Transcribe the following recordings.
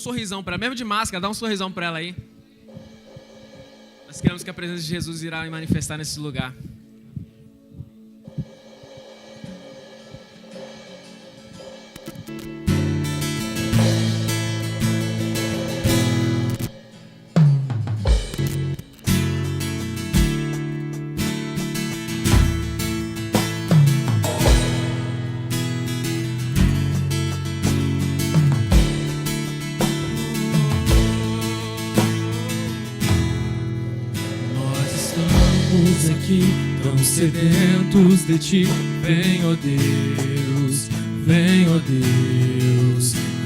sorrisão para ela, mesmo de máscara, dá um sorrisão para ela aí. Nós queremos que a presença de Jesus irá manifestar nesse lugar. Aqui, tão sedentos de ti, vem, ó Deus,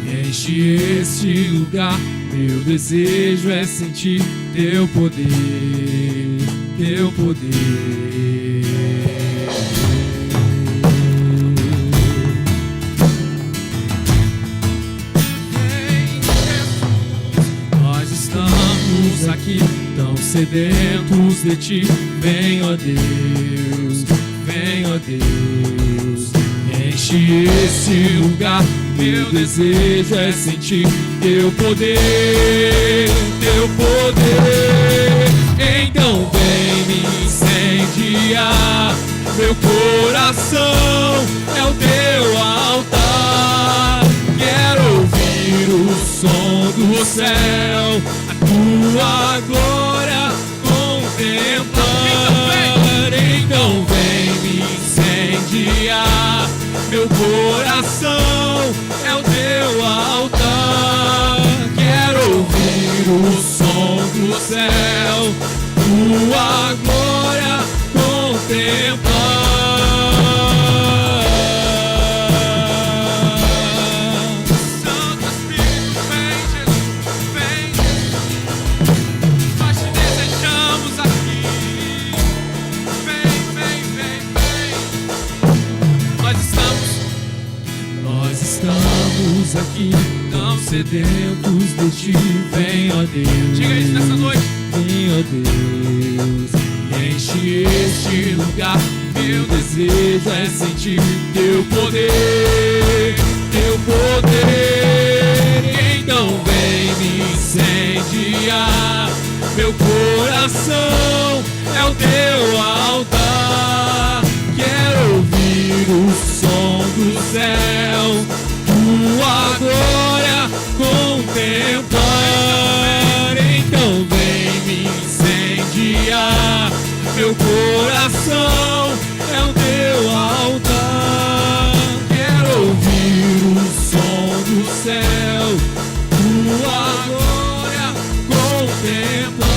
e enche este lugar. Meu desejo é sentir teu poder, teu poder. Vem, Jesus, nós estamos aqui, tão sedentos de ti, vem, ó Deus, enche esse lugar. Meu desejo é sentir teu poder, teu poder. Então vem me incendiar, meu coração é o teu altar. Quero ouvir o som do céu, a tua glória contemplar. Então vem me incendiar, meu coração é o teu altar. Quero ouvir o som do céu, tua glória contemplar. Santo Espírito, vem Jesus, vem Jesus. Nós te desejamos aqui. Nós estamos aqui, tão sedentos de ti, vem, ó Deus. Diga isso nessa noite. Vem, ó Deus, e enche este lugar. Meu desejo é sentir teu poder, teu poder. Então vem me incendiar, meu coração é o teu altar. Quero ouvir o som do céu, tua glória contemplar. Então vem me incendiar, meu coração é o teu altar. Quero ouvir o som do céu, tua glória contemplar.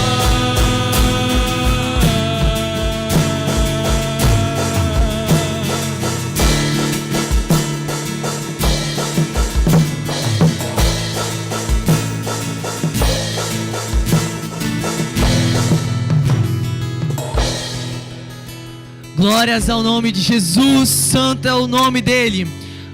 Glórias ao nome de Jesus, santo é o nome dele.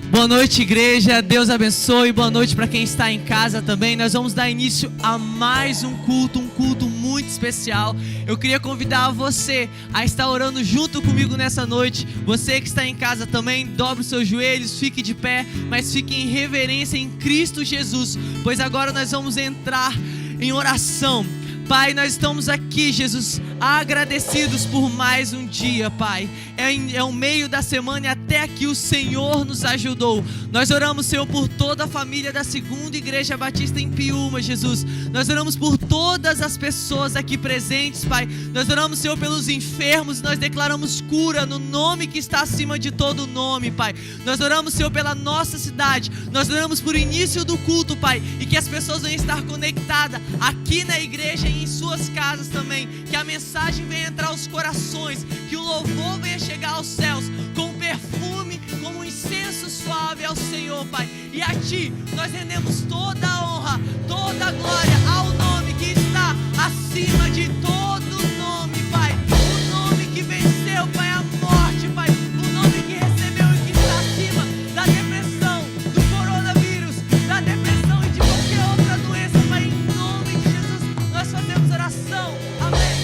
Boa noite, igreja, Deus abençoe. Boa noite para quem está em casa também. Nós vamos dar início a mais um culto muito especial. Eu queria convidar você a estar orando junto comigo nessa noite. Você que está em casa também, dobre os seus joelhos, fique de pé, mas fique em reverência em Cristo Jesus, pois agora nós vamos entrar em oração. Pai, nós estamos aqui, Jesus, agradecidos por mais um dia, Pai. É o meio da semana e até aqui o Senhor nos ajudou. Nós oramos, Senhor, por toda a família da Segunda Igreja Batista em Piúma, Jesus. Nós oramos por todas as pessoas aqui presentes, Pai. Nós oramos, Senhor, pelos enfermos. Nós declaramos cura no nome que está acima de todo nome, Pai. Nós oramos, Senhor, pela nossa cidade. Nós oramos por início do culto, Pai, e que as pessoas venham estar conectadas aqui na igreja e em suas casas também. Que a mensagem venha entrar aos corações, que o louvor venha chegar aos céus com perfume, como um incenso suave ao Senhor, Pai. E a Ti nós rendemos toda a honra, toda a glória ao nome que está acima de todo nome, Pai. O nome que venceu, Pai, a morte, Pai. O nome que recebeu e que está acima da depressão, do coronavírus, da depressão e de qualquer outra doença, Pai. Em nome de Jesus nós fazemos oração. Amém.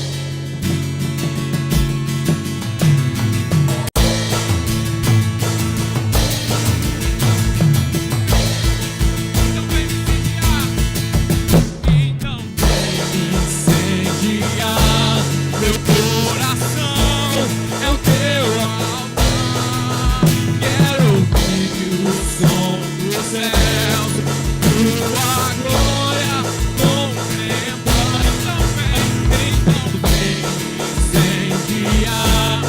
Então vem me incendiar. céus, tua glória contemplar. Então vem incendiar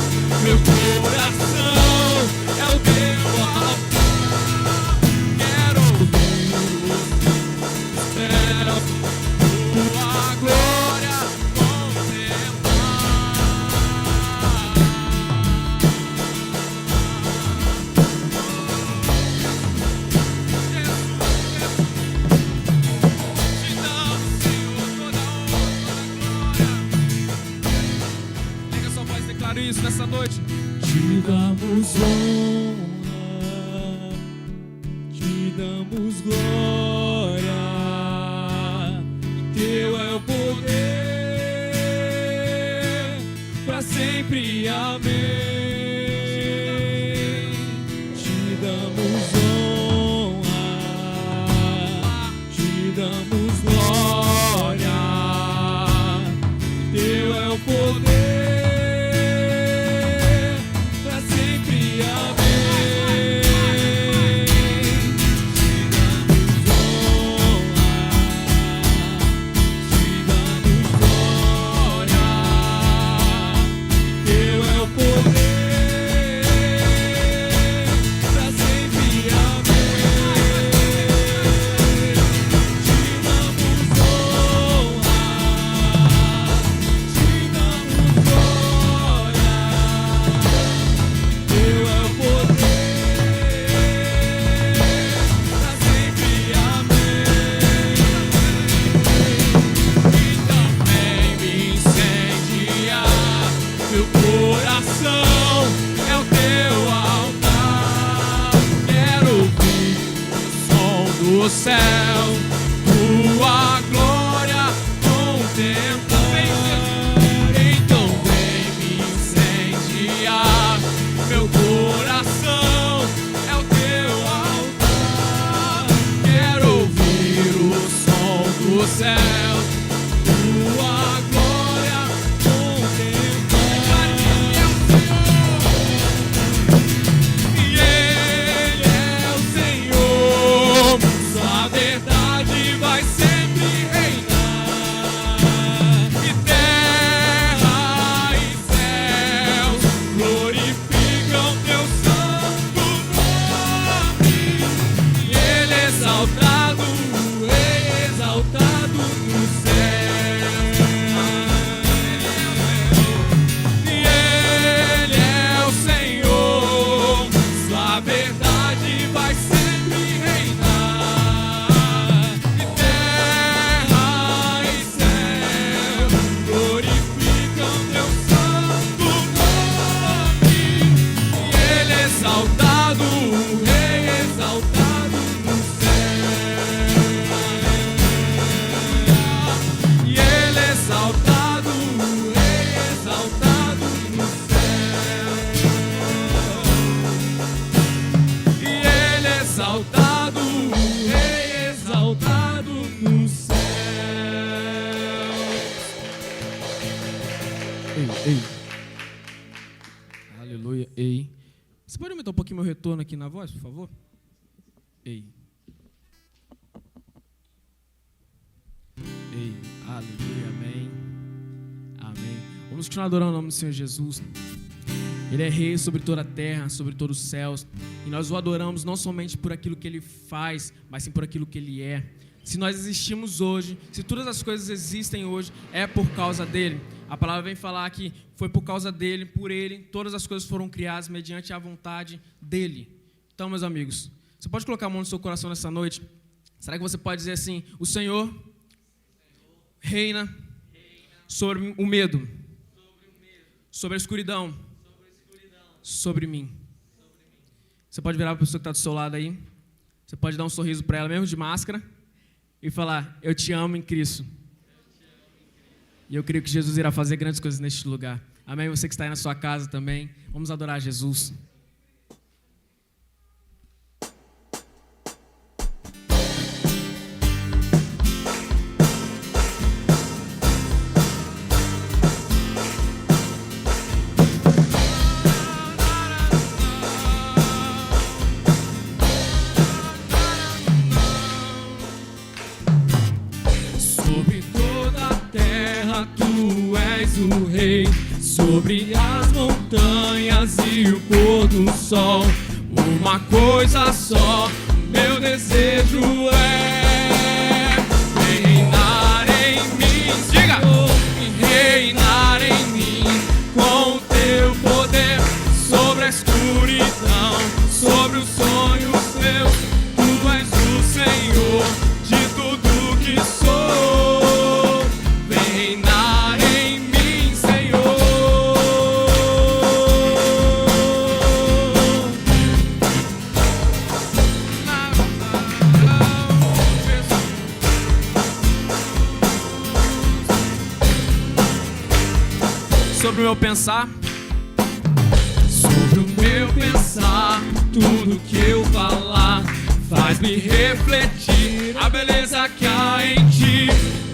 meu coração, é o teu altar. Quero ouvir os céus, tua glória contemplar. Te damos, Senhor, toda a honra, toda a glória. Liga sua voz, declaro isso nessa noite. Te damos honra, te damos glória, e teu é o poder, pra sempre, amém. Te damos honra, te damos glória, e teu é o poder. Do céu, tua glória contemplar. Então vem me incendiar meu coração, é o teu altar. Quero ouvir o som do céu, tua glória contemplar. E Ele é o Senhor, a verdade vai sempre reinar, e terra e céus glorificam teu santo nome. E Ele é exaltado, exaltado no céu. E Ele é o Senhor, sua verdade vai sempre reinar. Exaltado, Rei exaltado no céu. E Ele é exaltado, Rei exaltado no céu. E Ele é exaltado, Rei exaltado no céu. Ei. Aleluia, ei. Você pode aumentar um pouquinho meu retorno aqui na voz, por favor? Ei. Ei, aleluia, amém. Amém. Vamos continuar adorando o nome do Senhor Jesus. Ele é rei sobre toda a terra, sobre todos os céus. E nós o adoramos não somente por aquilo que Ele faz, mas sim por aquilo que Ele é. Se nós existimos hoje, se todas as coisas existem hoje, é por causa dEle. A palavra vem falar que foi por causa dEle, por Ele, todas as coisas foram criadas mediante a vontade dEle. Então, meus amigos, você pode colocar a mão no seu coração nessa noite? Será que você pode dizer assim: o Senhor reina sobre o medo, sobre a escuridão, sobre mim. Você pode virar para a pessoa que está do seu lado aí, você pode dar um sorriso para ela mesmo de máscara e falar: eu te amo em Cristo. E eu creio que Jesus irá fazer grandes coisas neste lugar. Amém? Você que está aí na sua casa também, vamos adorar Jesus. Rei, sobre as montanhas e o pôr do sol. Uma coisa só, meu desejo é reinar em mim. Diga! Reinar em mim com o teu poder sobre a escuridão, sobre os sonhos teus. Tu és o Senhor de tudo que sou. Vem reinar em mim, Senhor. Sobre o meu pensar, Sobre o meu pensar, tudo que eu falar faz-me refletir a beleza que há em ti.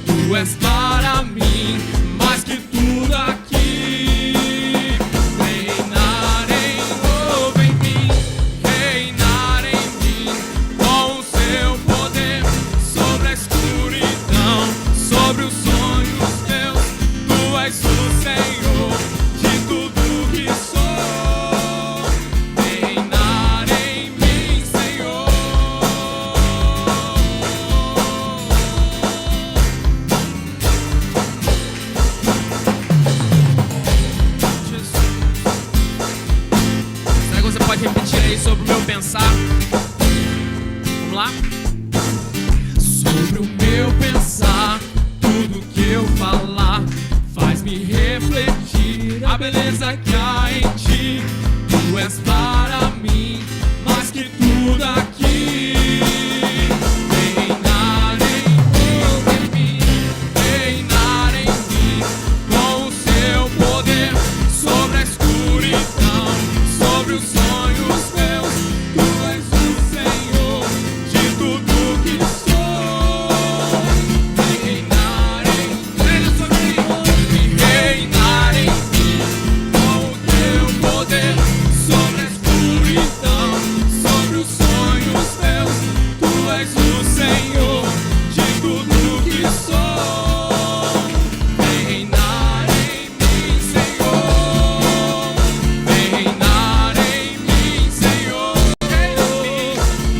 Tu és para mim mais que tudo aqui. Reinar em mim, reinar em mim com o seu poder sobre a escuridão, sobre os sonhos teus. Tu és o Senhor de tudo que sou. Reinar em mim, Senhor. será que você pode repetir aí sobre o meu pensar? Vamos lá? Sobre o meu pensar, tudo que eu falar faz-me refletir a beleza que há em ti. Tu és para mim mais que tudo aqui. Reinar em mim, reinar em mim com o seu poder sobre a escuridão, sobre os sonhos teus. Tu és o Senhor de tudo que sou. Reinar em mim, reinar em mim com o teu poder sobre a escuridão, sobre os sonhos teus. Tu és o Senhor de tudo que sou. Reinar em mim, Senhor. Reinar em mim, Senhor.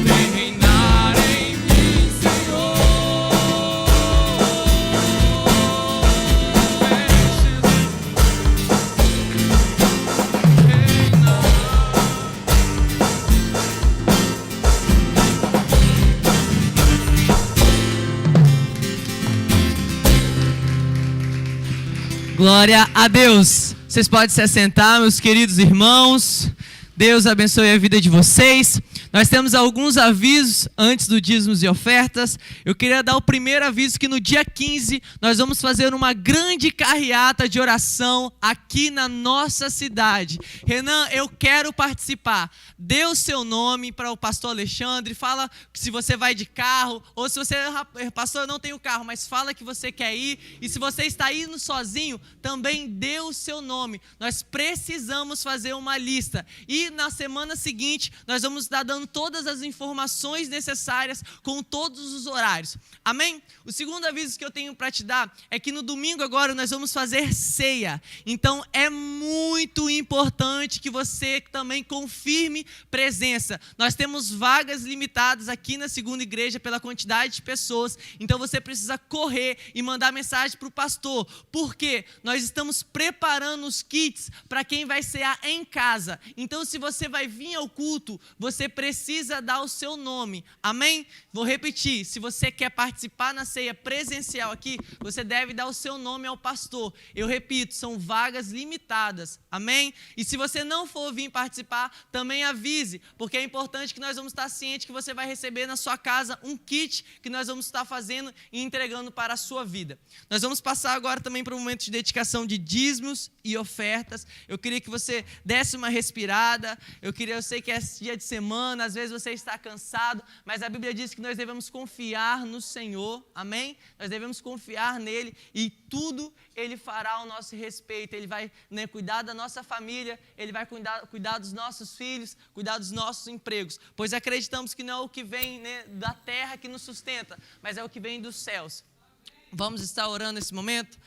Reinar em mim, Senhor. Glória a Deus. Vocês podem se assentar, meus queridos irmãos. Deus abençoe a vida de vocês. Nós temos alguns avisos antes do dízimos e ofertas. Eu queria dar o primeiro aviso que no dia 15 nós vamos fazer uma grande carreata de oração aqui na nossa cidade. Renan, eu quero participar. Dê o seu nome para o pastor Alexandre, fala se você vai de carro, ou se você, pastor, eu não tenho carro, mas fala que você quer ir. E se você está indo sozinho, também dê o seu nome. Nós precisamos fazer uma lista. E na semana seguinte, nós vamos estar dando todas as informações necessárias com todos os horários. Amém? O segundo aviso que eu tenho para te dar é que no domingo agora nós vamos fazer ceia. Então é muito importante que você também confirme presença. Nós temos vagas limitadas aqui na segunda igreja pela quantidade de pessoas. Então você precisa correr e mandar mensagem para o pastor. Por quê? Nós estamos preparando os kits para quem vai cear em casa. Então se você vai vir ao culto, você precisa dar o seu nome. Amém? Vou repetir. Se você quer participar na ceia presencial aqui, você deve dar o seu nome ao pastor. Eu repito, são vagas limitadas. Amém? E se você não for vir participar, também avise, porque é importante que nós vamos estar cientes que você vai receber na sua casa um kit que nós vamos estar fazendo e entregando para a sua vida. Nós vamos passar agora também para um momento de dedicação de dízimos e ofertas. Eu queria que você desse uma respirada. Eu sei que é dia de semana, às vezes você está cansado, mas a Bíblia diz que nós devemos confiar no Senhor, amém? Nós devemos confiar nele e tudo ele fará ao nosso respeito. Ele vai cuidar da nossa família, ele vai cuidar dos nossos filhos, cuidar dos nossos empregos, pois acreditamos que não é o que vem da terra que nos sustenta, mas é o que vem dos céus. Vamos estar orando nesse momento?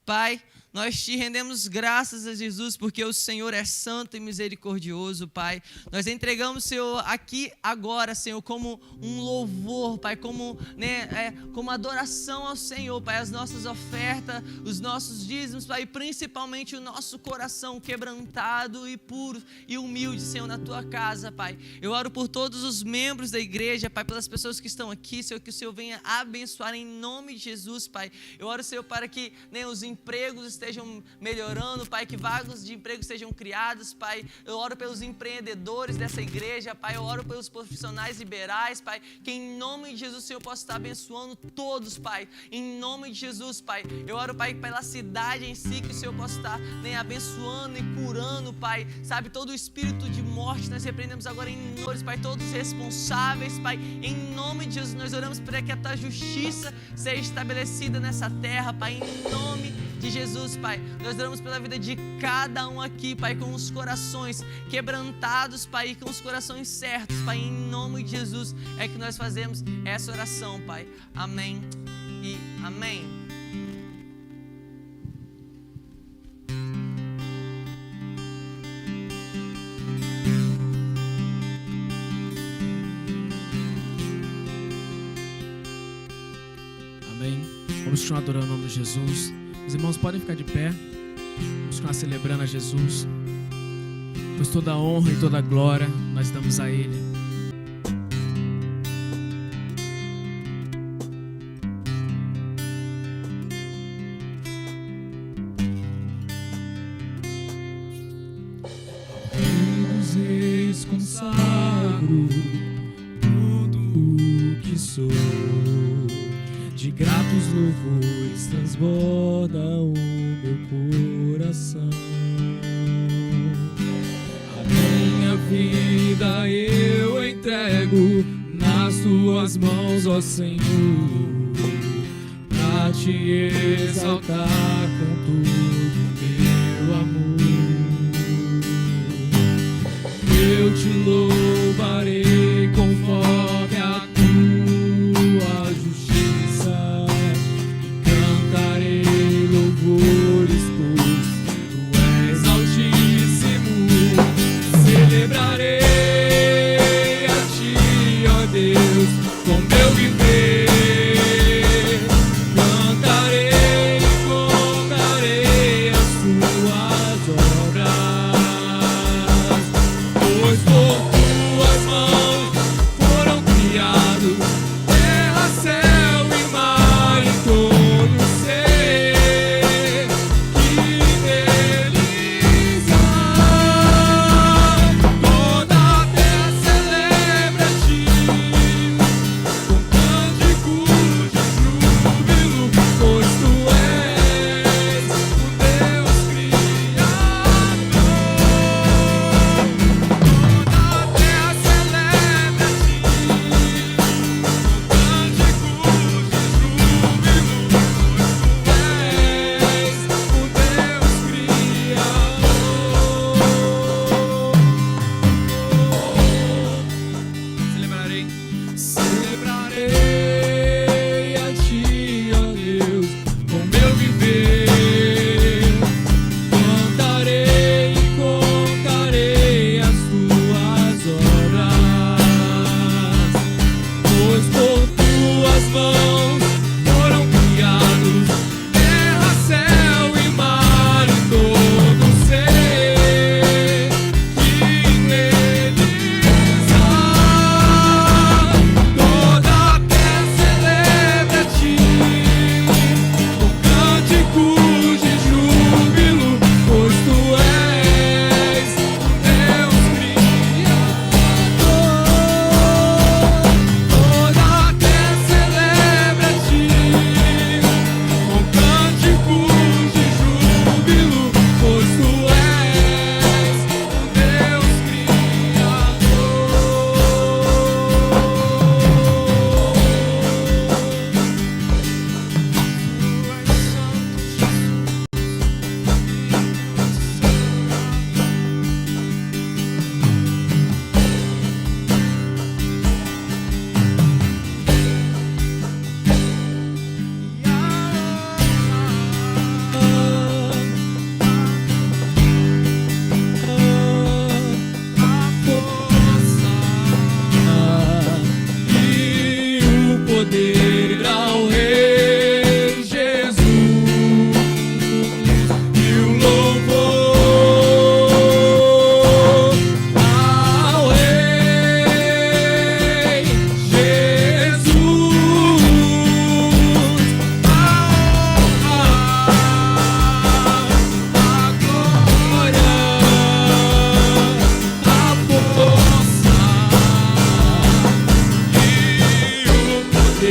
Pai, Nós te rendemos graças a Jesus, porque o Senhor é santo e misericordioso, Pai. Nós entregamos, Senhor, aqui agora, Senhor, como um louvor, Pai, como adoração ao Senhor, Pai, as nossas ofertas, os nossos dízimos, Pai, e principalmente o nosso coração quebrantado e puro e humilde, Senhor, na Tua casa, Pai. Eu oro por todos os membros da igreja, Pai, pelas pessoas que estão aqui, Senhor, que o Senhor venha abençoar em nome de Jesus, Pai. Eu oro, Senhor, para que os empregos estejam melhorando, Pai, que vagas de emprego sejam criadas, Pai. Eu oro pelos empreendedores dessa igreja, Pai. Eu oro pelos profissionais liberais, Pai, que em nome de Jesus, Senhor, possa estar abençoando todos, Pai. Em nome de Jesus, Pai. Eu oro, Pai, pela cidade em si, que o Senhor possa estar abençoando e curando, Pai. Sabe, todo o espírito de morte nós repreendemos agora em nome, Pai, todos os responsáveis, Pai, em nome de Jesus, nós oramos para que a Tua justiça seja estabelecida nessa terra, Pai, em nome de Jesus, Pai. Nós oramos pela vida de cada um aqui, Pai, com os corações quebrantados, Pai, e com os corações certos, Pai, em nome de Jesus é que nós fazemos essa oração, Pai. Amém e amém. Vamos continuar adorando o nome de Jesus. Os irmãos podem ficar de pé. Vamos continuar celebrando a Jesus, pois toda a honra e toda a glória nós damos a Ele. Rei dos reis, consagro tudo o que sou. De gratos louvores transborda o meu coração. A minha vida eu entrego nas Tuas mãos, ó Senhor, pra Te exaltar com todo o meu amor. Eu Te louvarei conforme a Tua justiça e cantarei louvores, pois Tu és altíssimo. Celebrarei a Ti, ó Deus, com meu viver. Cantarei e contarei as Tuas obras, pois por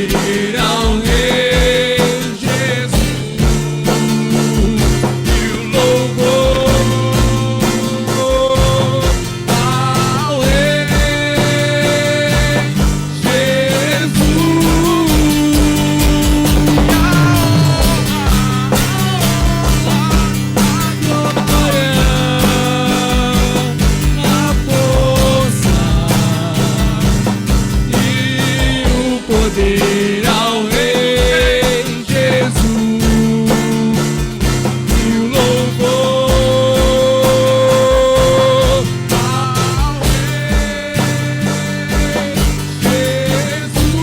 poder ao Rei Jesus e o louvor ao Rei poder ao Rei Jesus e o louvor ao Rei Jesus.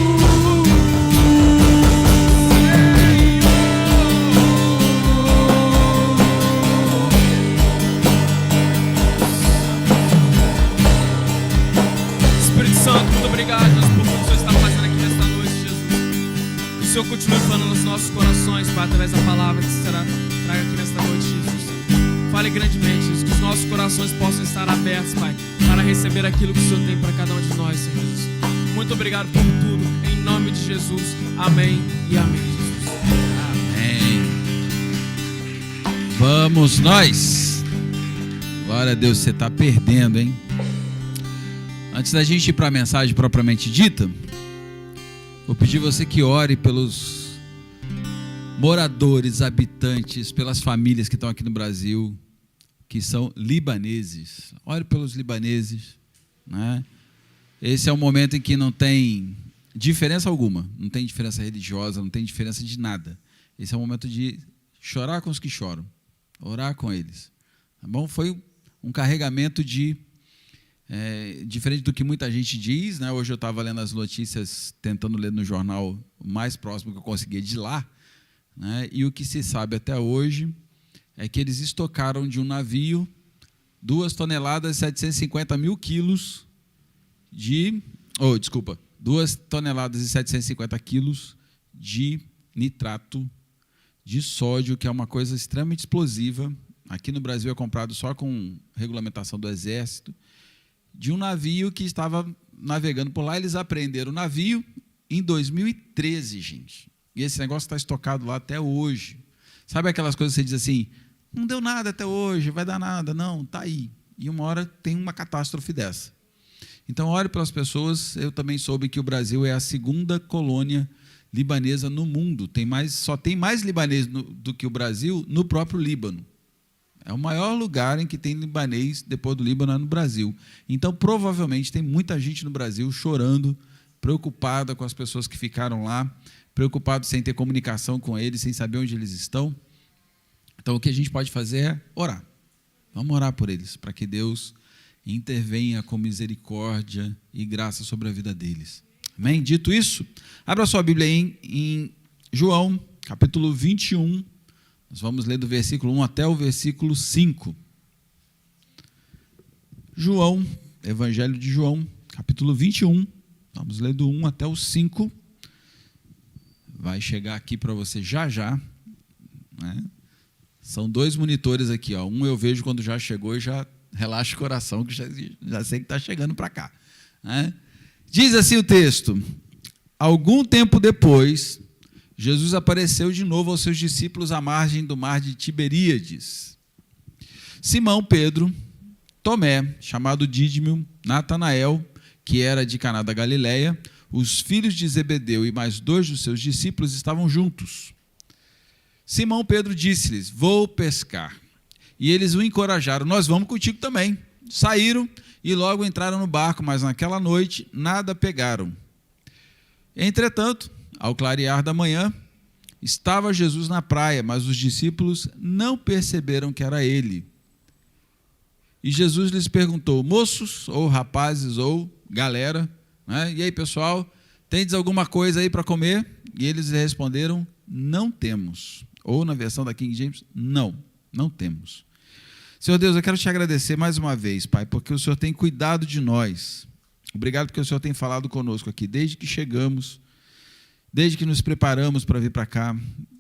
Espírito Santo, muito obrigado, Deus, por tudo que o Senhor está fazendo aqui nesta noite, Jesus. Que o Senhor continue falando nos nossos corações, Pai, através da palavra que será traga aqui nesta noite, Jesus. Fale grandemente, Jesus, que os nossos corações possam estar abertos, Pai, para receber aquilo que o Senhor tem para cada um de nós, Senhor Jesus. Muito obrigado por tudo, em nome de Jesus. Amém e amém, Jesus. Amém. Vamos nós. Glória a Deus, você está perdendo, hein? Antes da gente ir para a mensagem propriamente dita, vou pedir você que ore pelos moradores, habitantes, pelas famílias que estão aqui no Brasil, que são libaneses. Ore pelos libaneses, né? Esse é um momento em que não tem diferença alguma, não tem diferença religiosa, não tem diferença de nada. Esse é um momento de chorar com os que choram, orar com eles, tá bom? Foi um carregamento diferente do que muita gente diz, né? Hoje eu estava lendo as notícias, tentando ler no jornal o mais próximo que eu conseguia de lá, né? E o que se sabe até hoje é que eles estocaram de um navio 2 toneladas e 750 mil quilos 2 toneladas e 750 quilos de nitrato de sódio, que é uma coisa extremamente explosiva. Aqui no Brasil é comprado só com regulamentação do Exército, de um navio que estava navegando por lá. Eles apreenderam o navio em 2013, gente. E esse negócio está estocado lá até hoje. Sabe aquelas coisas que você diz assim, não deu nada até hoje, vai dar nada. Não, está aí. E uma hora tem uma catástrofe dessa. Então, ore pelas pessoas. Eu também soube que o Brasil é a 2ª colônia libanesa no mundo. Só tem mais libanês do que o Brasil no próprio Líbano. É o maior lugar em que tem libanês depois do Líbano, é no Brasil. Então, provavelmente, tem muita gente no Brasil chorando, preocupada com as pessoas que ficaram lá, preocupado sem ter comunicação com eles, sem saber onde eles estão. Então, o que a gente pode fazer é orar. Vamos orar por eles, para que Deus intervenha com misericórdia e graça sobre a vida deles. Amém? Dito isso, abra sua Bíblia aí em João, capítulo 21. Nós vamos ler do versículo 1 até o versículo 5. João, Evangelho de João, capítulo 21. Vamos ler do 1 até o 5. Vai chegar aqui para você já já, né? São 2 monitores aqui, ó. Um eu vejo quando já chegou e já relaxa o coração, que já sei que está chegando para cá, né? Diz assim o texto: algum tempo depois, Jesus apareceu de novo aos seus discípulos à margem do mar de Tiberíades. Simão, Pedro, Tomé, chamado Dídimo, Natanael, que era de Caná da Galileia, os filhos de Zebedeu e mais 2 dos seus discípulos estavam juntos. Simão Pedro disse-lhes: vou pescar. E eles o encorajaram: nós vamos contigo também. Saíram e logo entraram no barco, mas naquela noite nada pegaram. Entretanto, ao clarear da manhã, estava Jesus na praia, mas os discípulos não perceberam que era ele. E Jesus lhes perguntou: moços, ou rapazes, ou galera, né? E aí, pessoal, tendes alguma coisa aí para comer? E eles responderam: não temos. Ou na versão da King James, não temos. Senhor Deus, eu quero te agradecer mais uma vez, Pai, porque o Senhor tem cuidado de nós. Obrigado porque o Senhor tem falado conosco aqui, desde que chegamos, desde que nos preparamos para vir para cá,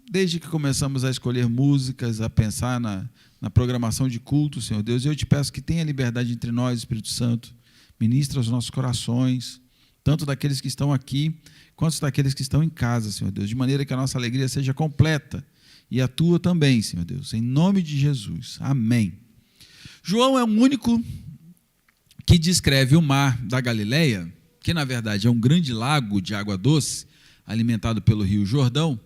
desde que começamos a escolher músicas, a pensar na programação de culto, Senhor Deus. Eu te peço que tenha liberdade entre nós, Espírito Santo, ministra os nossos corações, tanto daqueles que estão aqui, quanto daqueles que estão em casa, Senhor Deus, de maneira que a nossa alegria seja completa, e a tua também, Senhor Deus, em nome de Jesus. Amém. João é o único que descreve o mar da Galileia, que na verdade é um grande lago de água doce, alimentado pelo rio Jordão,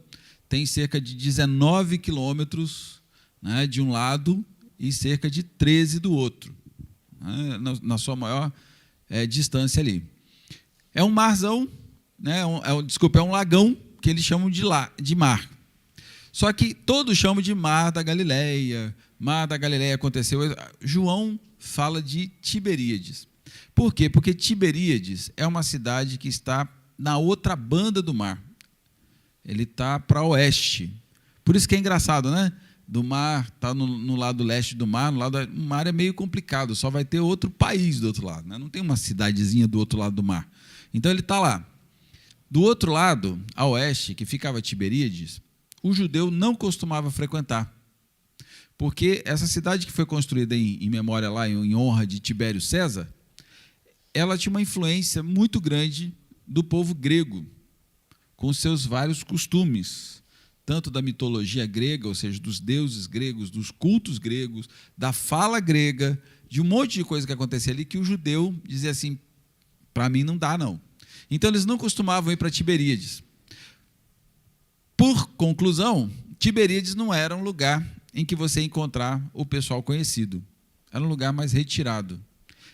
tem cerca de 19 quilômetros, né, de um lado e cerca de 13 do outro, né, na sua maior distância ali. É um marzão, né, é um lagão que eles chamam de mar. Só que todos chamam de Mar da Galileia. Mar da Galileia aconteceu. João fala de Tiberíades. Por quê? Porque Tiberíades é uma cidade que está na outra banda do mar. Ele está para oeste. Por isso que é engraçado, né? Do mar, está no lado leste do mar, o mar é meio complicado, só vai ter outro país do outro lado, né? Não tem uma cidadezinha do outro lado do mar. Então ele está lá. Do outro lado, a oeste, que ficava Tiberíades, o judeu não costumava frequentar, porque essa cidade que foi construída em memória lá, em honra de Tibério César, ela tinha uma influência muito grande do povo grego, com seus vários costumes, tanto da mitologia grega, ou seja, dos deuses gregos, dos cultos gregos, da fala grega, de um monte de coisa que acontecia ali, que o judeu dizia assim, para mim não dá não. Então eles não costumavam ir para Tiberíades. Por conclusão, Tiberíades não era um lugar em que você ia encontrar o pessoal conhecido. Era um lugar mais retirado.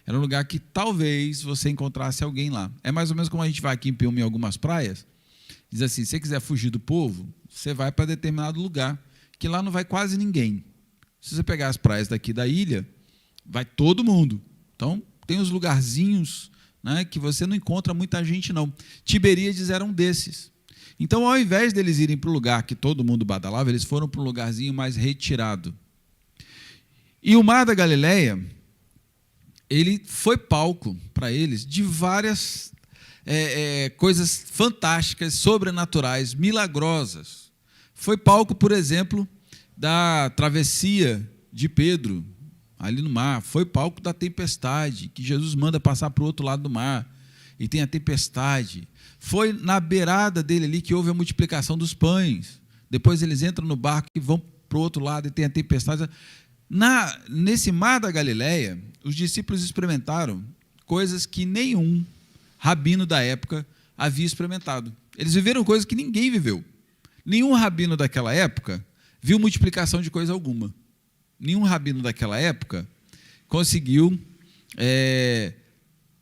Era um lugar que talvez você encontrasse alguém lá. É mais ou menos como a gente vai aqui em Piúma, em algumas praias, diz assim, se você quiser fugir do povo, você vai para determinado lugar, que lá não vai quase ninguém. Se você pegar as praias daqui da ilha, vai todo mundo. Então, tem os lugarzinhos, né, que você não encontra muita gente, não. Tiberíades era um desses. Então, ao invés deles irem para o lugar que todo mundo badalava, eles foram para um lugarzinho mais retirado. E o Mar da Galileia, ele foi palco para eles de várias coisas fantásticas, sobrenaturais, milagrosas. Foi palco, por exemplo, da travessia de Pedro, ali no mar. Foi palco da tempestade, que Jesus manda passar para o outro lado do mar, e tem a tempestade. Foi na beirada dele ali que houve a multiplicação dos pães. Depois eles entram no barco e vão para o outro lado e tem a tempestade. Nesse Mar da Galileia, os discípulos experimentaram coisas que nenhum rabino da época havia experimentado. Eles viveram coisas que ninguém viveu. Nenhum rabino daquela época viu multiplicação de coisa alguma. Nenhum rabino daquela época conseguiu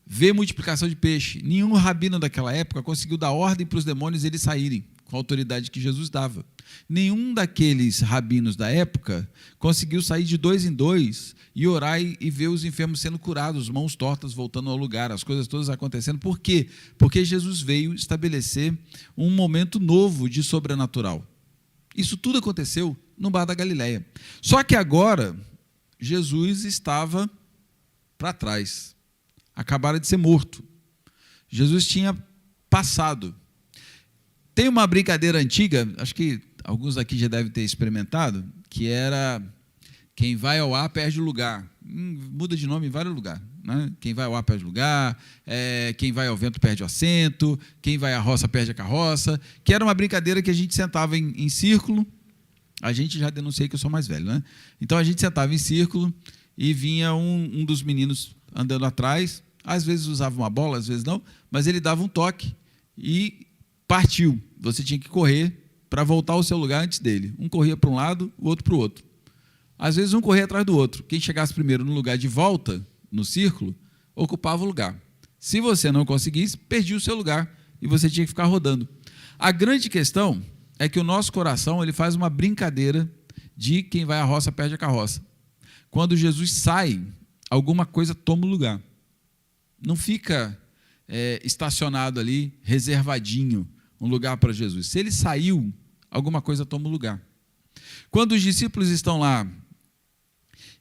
ver multiplicação de peixe. Nenhum rabino daquela época conseguiu dar ordem para os demônios eles saírem, com a autoridade que Jesus dava. Nenhum daqueles rabinos da época conseguiu sair de 2 em 2 e orar e ver os enfermos sendo curados, mãos tortas voltando ao lugar, as coisas todas acontecendo. Por quê? Porque Jesus veio estabelecer um momento novo de sobrenatural. Isso tudo aconteceu no Mar da Galileia. Só que agora, Jesus estava para trás. Acabara de ser morto. Jesus tinha passado. Tem uma brincadeira antiga, acho que alguns aqui já devem ter experimentado, que era quem vai ao ar perde o lugar. Muda de nome em vários lugares, né? Quem vai ao ar perde o lugar, quem vai ao vento perde o assento, quem vai à roça perde a carroça, que era uma brincadeira que a gente sentava em círculo. A gente já denunciei que eu sou mais velho, né? Então a gente sentava em círculo e vinha um dos meninos andando atrás, às vezes usava uma bola, às vezes não, mas ele dava um toque e partiu. Você tinha que correr para voltar ao seu lugar antes dele. Um corria para um lado, o outro para o outro. Às vezes um corria atrás do outro. Quem chegasse primeiro no lugar de volta, no círculo, ocupava o lugar. Se você não conseguisse, perdia o seu lugar e você tinha que ficar rodando. A grande questão é que o nosso coração ele faz uma brincadeira de quem vai à roça perde a carroça. Quando Jesus sai, alguma coisa toma o lugar. Não fica estacionado ali, reservadinho, um lugar para Jesus. Se ele saiu, alguma coisa toma o lugar. Quando os discípulos estão lá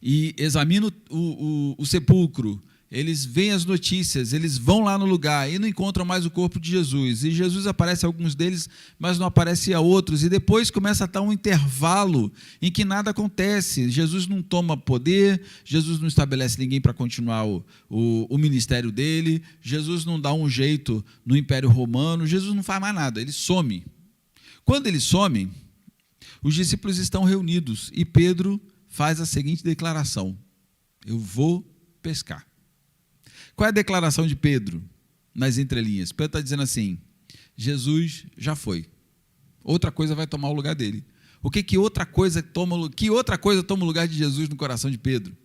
e examinam o sepulcro eles veem as notícias, eles vão lá no lugar e não encontram mais o corpo de Jesus. E Jesus aparece a alguns deles, mas não aparece a outros. E depois começa a estar um intervalo em que nada acontece. Jesus não toma poder, Jesus não estabelece ninguém para continuar o ministério dele, Jesus não dá um jeito no Império Romano, Jesus não faz mais nada, ele some. Quando ele some, os discípulos estão reunidos e Pedro faz a seguinte declaração: eu vou pescar. Qual é a declaração de Pedro nas entrelinhas? Pedro está dizendo assim: Jesus já foi, outra coisa vai tomar o lugar dele. Que outra coisa toma o lugar de Jesus no coração de Pedro?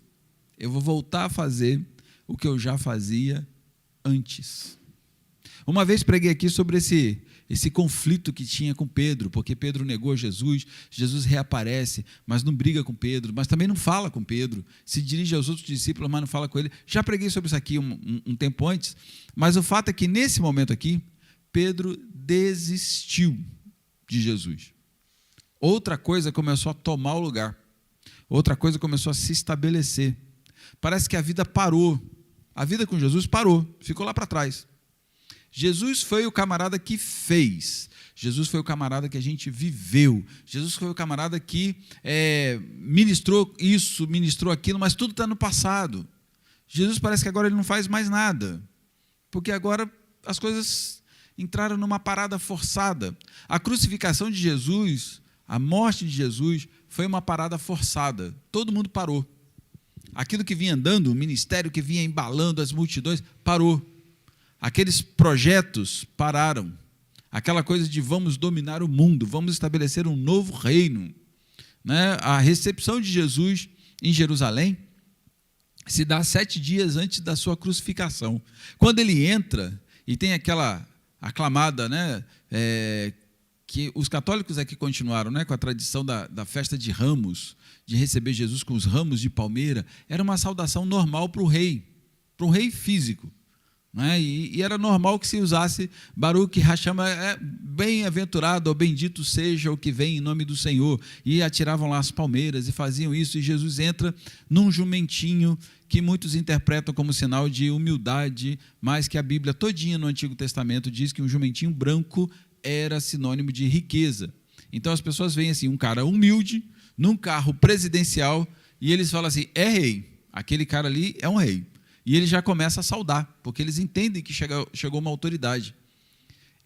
Eu vou voltar a fazer o que eu já fazia antes. Uma vez preguei aqui sobre esse conflito que tinha com Pedro, porque Pedro negou Jesus, Jesus reaparece, mas não briga com Pedro, mas também não fala com Pedro, se dirige aos outros discípulos, mas não fala com ele. Já preguei sobre isso aqui um tempo antes, mas o fato é que nesse momento aqui, Pedro desistiu de Jesus. Outra coisa começou a tomar o lugar, outra coisa começou a se estabelecer. Parece que a vida parou, a vida com Jesus parou, ficou lá para trás. Jesus foi o camarada que fez, Jesus foi o camarada que a gente viveu, Jesus foi o camarada que ministrou isso, ministrou aquilo, mas tudo está no passado. Jesus parece que agora ele não faz mais nada, porque agora as coisas entraram numa parada forçada. A crucificação de Jesus, a morte de Jesus, foi uma parada forçada, todo mundo parou. Aquilo que vinha andando, o ministério que vinha embalando as multidões, parou. Aqueles projetos pararam. Aquela coisa de vamos dominar o mundo, vamos estabelecer um novo reino. Né? A recepção de Jesus em Jerusalém se dá 7 dias antes da sua crucificação. Quando ele entra, e tem aquela aclamada, né, que os católicos aqui continuaram, né, com a tradição da festa de ramos, de receber Jesus com os ramos de palmeira, era uma saudação normal para o rei físico. Né? E era normal que se usasse Baruch Hashem, bem-aventurado ou bendito seja o que vem em nome do Senhor, e atiravam lá as palmeiras e faziam isso, e Jesus entra num jumentinho que muitos interpretam como sinal de humildade, mas que a Bíblia todinha no Antigo Testamento diz que um jumentinho branco era sinônimo de riqueza. Então as pessoas veem assim, um cara humilde num carro presidencial, e eles falam assim, é rei, aquele cara ali é um rei. E ele já começa a saudar, porque eles entendem que chegou uma autoridade.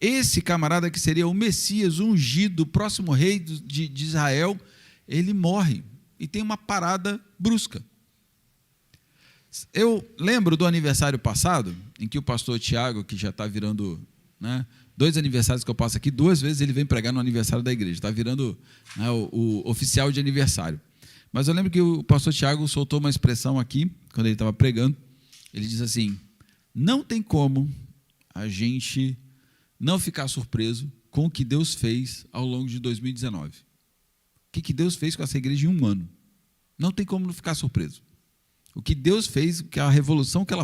Esse camarada que seria o Messias, o ungido, o próximo rei de Israel, ele morre e tem uma parada brusca. Eu lembro do aniversário passado, em que o pastor Tiago, que já está virando, né, 2 aniversários que eu passo aqui, 2 vezes ele vem pregar no aniversário da igreja, está virando, né, o oficial de aniversário. Mas eu lembro que o pastor Tiago soltou uma expressão aqui, quando ele estava pregando. Ele diz assim: não tem como a gente não ficar surpreso com o que Deus fez ao longo de 2019. O que Deus fez com essa igreja em 1 ano? Não tem como não ficar surpreso. O que Deus fez, que a revolução que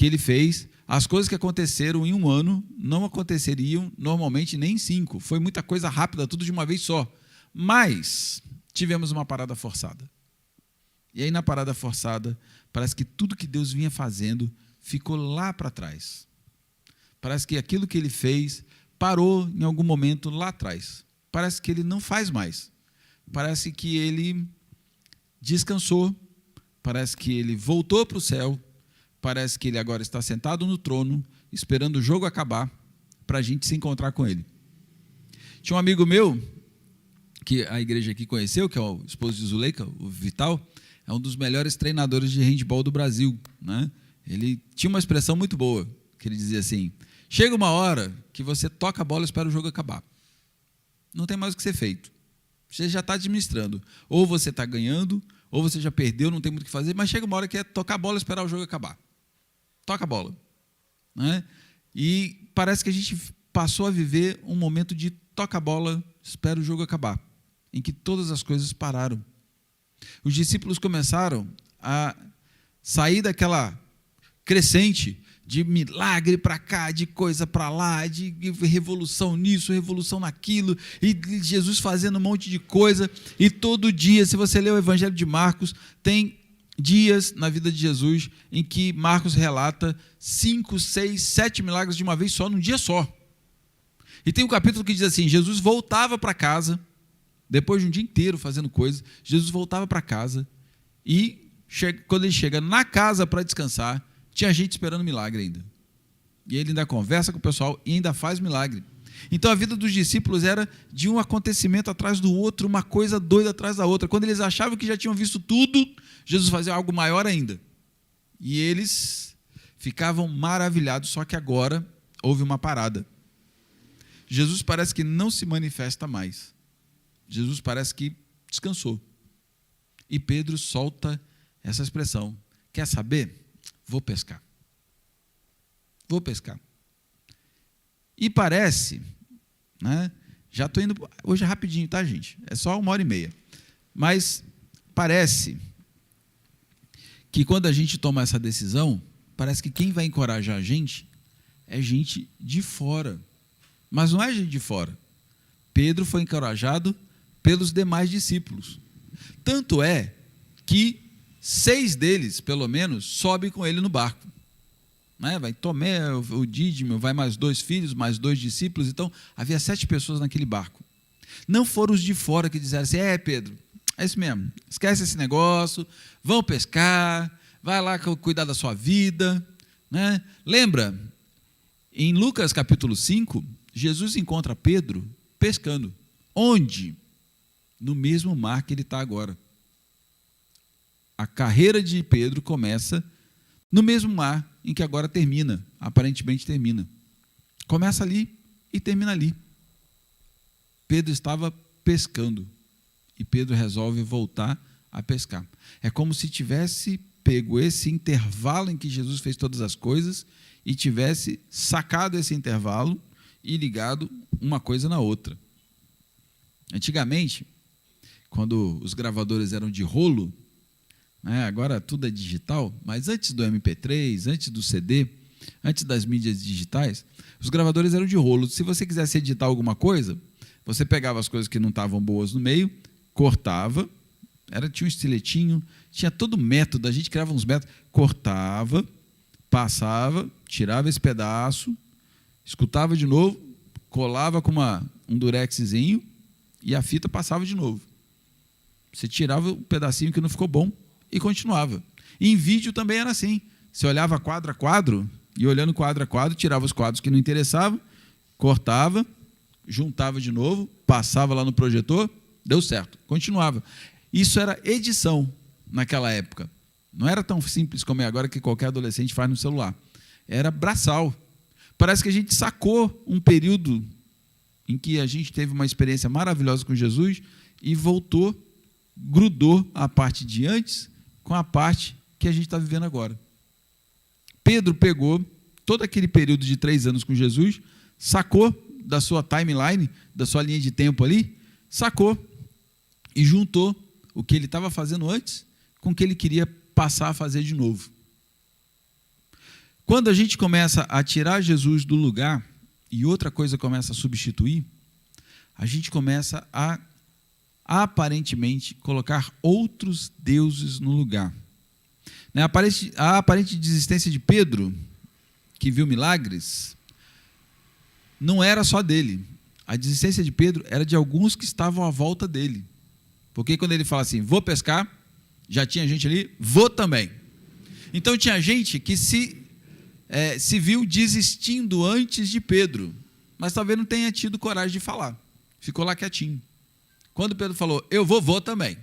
ele fez, as coisas que aconteceram em 1 ano não aconteceriam normalmente nem em 5. Foi muita coisa rápida, tudo de uma vez só. Mas tivemos uma parada forçada. E aí, na parada forçada, parece que tudo que Deus vinha fazendo ficou lá para trás. Parece que aquilo que ele fez parou em algum momento lá atrás. Parece que ele não faz mais. Parece que ele descansou. Parece que ele voltou para o céu. Parece que ele agora está sentado no trono, esperando o jogo acabar, para a gente se encontrar com ele. Tinha um amigo meu, que a igreja aqui conheceu, que é o esposo de Zuleika, o Vital, é um dos melhores treinadores de handebol do Brasil. Né? Ele tinha uma expressão muito boa, que ele dizia assim: chega uma hora que você toca a bola e espera o jogo acabar. Não tem mais o que ser feito. Você já está administrando. Ou você está ganhando, ou você já perdeu, não tem muito o que fazer, mas chega uma hora que é tocar a bola e esperar o jogo acabar. Toca a bola. Né? E parece que a gente passou a viver um momento de toca a bola, espera o jogo acabar, em que todas as coisas pararam. Os discípulos começaram a sair daquela crescente de milagre para cá, de coisa para lá, de revolução nisso, revolução naquilo, e Jesus fazendo um monte de coisa. E todo dia, se você ler o Evangelho de Marcos, tem dias na vida de Jesus em que Marcos relata 5, 6, 7 milagres de uma vez só, num dia só. E tem um capítulo que diz assim: Jesus voltava para casa, depois de um dia inteiro fazendo coisas, Jesus voltava para casa e quando ele chega na casa para descansar, tinha gente esperando milagre ainda. E ele ainda conversa com o pessoal e ainda faz milagre. Então a vida dos discípulos era de um acontecimento atrás do outro, uma coisa doida atrás da outra. Quando eles achavam que já tinham visto tudo, Jesus fazia algo maior ainda. E eles ficavam maravilhados, só que agora houve uma parada. Jesus parece que não se manifesta mais. Jesus parece que descansou. E Pedro solta essa expressão: quer saber? Vou pescar. Vou pescar. E parece, né? Já estou indo, hoje é rapidinho, tá, gente? É só 1h30. Mas parece que quando a gente toma essa decisão, parece que quem vai encorajar a gente é gente de fora. Mas não é gente de fora. Pedro foi encorajado pelos demais discípulos. Tanto é que 6 deles, pelo menos, sobem com ele no barco. Né? Vai Tomé, o Dídimo, vai mais 2 filhos, mais 2 discípulos. Então, havia 7 pessoas naquele barco. Não foram os de fora que disseram assim: Pedro, é isso mesmo, esquece esse negócio, vão pescar, vai lá cuidar da sua vida. Né? Lembra, em Lucas capítulo 5, Jesus encontra Pedro pescando. Onde? No mesmo mar que ele está agora. A carreira de Pedro começa no mesmo mar em que agora termina, aparentemente termina. Começa ali e termina ali. Pedro estava pescando e Pedro resolve voltar a pescar. É como se tivesse pego esse intervalo em que Jesus fez todas as coisas e tivesse sacado esse intervalo e ligado uma coisa na outra. Antigamente, quando os gravadores eram de rolo, agora tudo é digital, mas antes do MP3, antes do CD, antes das mídias digitais, os gravadores eram de rolo. Se você quisesse editar alguma coisa, você pegava as coisas que não estavam boas no meio, cortava, tinha um estiletinho, tinha todo método, a gente criava uns métodos, cortava, passava, tirava esse pedaço, escutava de novo, colava com um durexzinho e a fita passava de novo. Você tirava o pedacinho que não ficou bom e continuava. E em vídeo também era assim. Você olhava quadro a quadro e, olhando quadro a quadro, tirava os quadros que não interessavam, cortava, juntava de novo, passava lá no projetor, deu certo, continuava. Isso era edição naquela época. Não era tão simples como é agora, que qualquer adolescente faz no celular. Era braçal. Parece que a gente sacou um período em que a gente teve uma experiência maravilhosa com Jesus e voltou, grudou a parte de antes com a parte que a gente está vivendo agora. Pedro pegou todo aquele período de 3 anos com Jesus, sacou da sua timeline, da sua linha de tempo ali, sacou e juntou o que ele estava fazendo antes com o que ele queria passar a fazer de novo. Quando a gente começa a tirar Jesus do lugar e outra coisa começa a substituir, a gente começa a aparentemente colocar outros deuses no lugar. A aparente desistência de Pedro, que viu milagres, não era só dele. A desistência de Pedro era de alguns que estavam à volta dele. Porque quando ele fala assim, vou pescar, já tinha gente ali, vou também. Então tinha gente que se viu desistindo antes de Pedro, mas talvez não tenha tido coragem de falar. Ficou lá quietinho. Quando Pedro falou, eu vou também.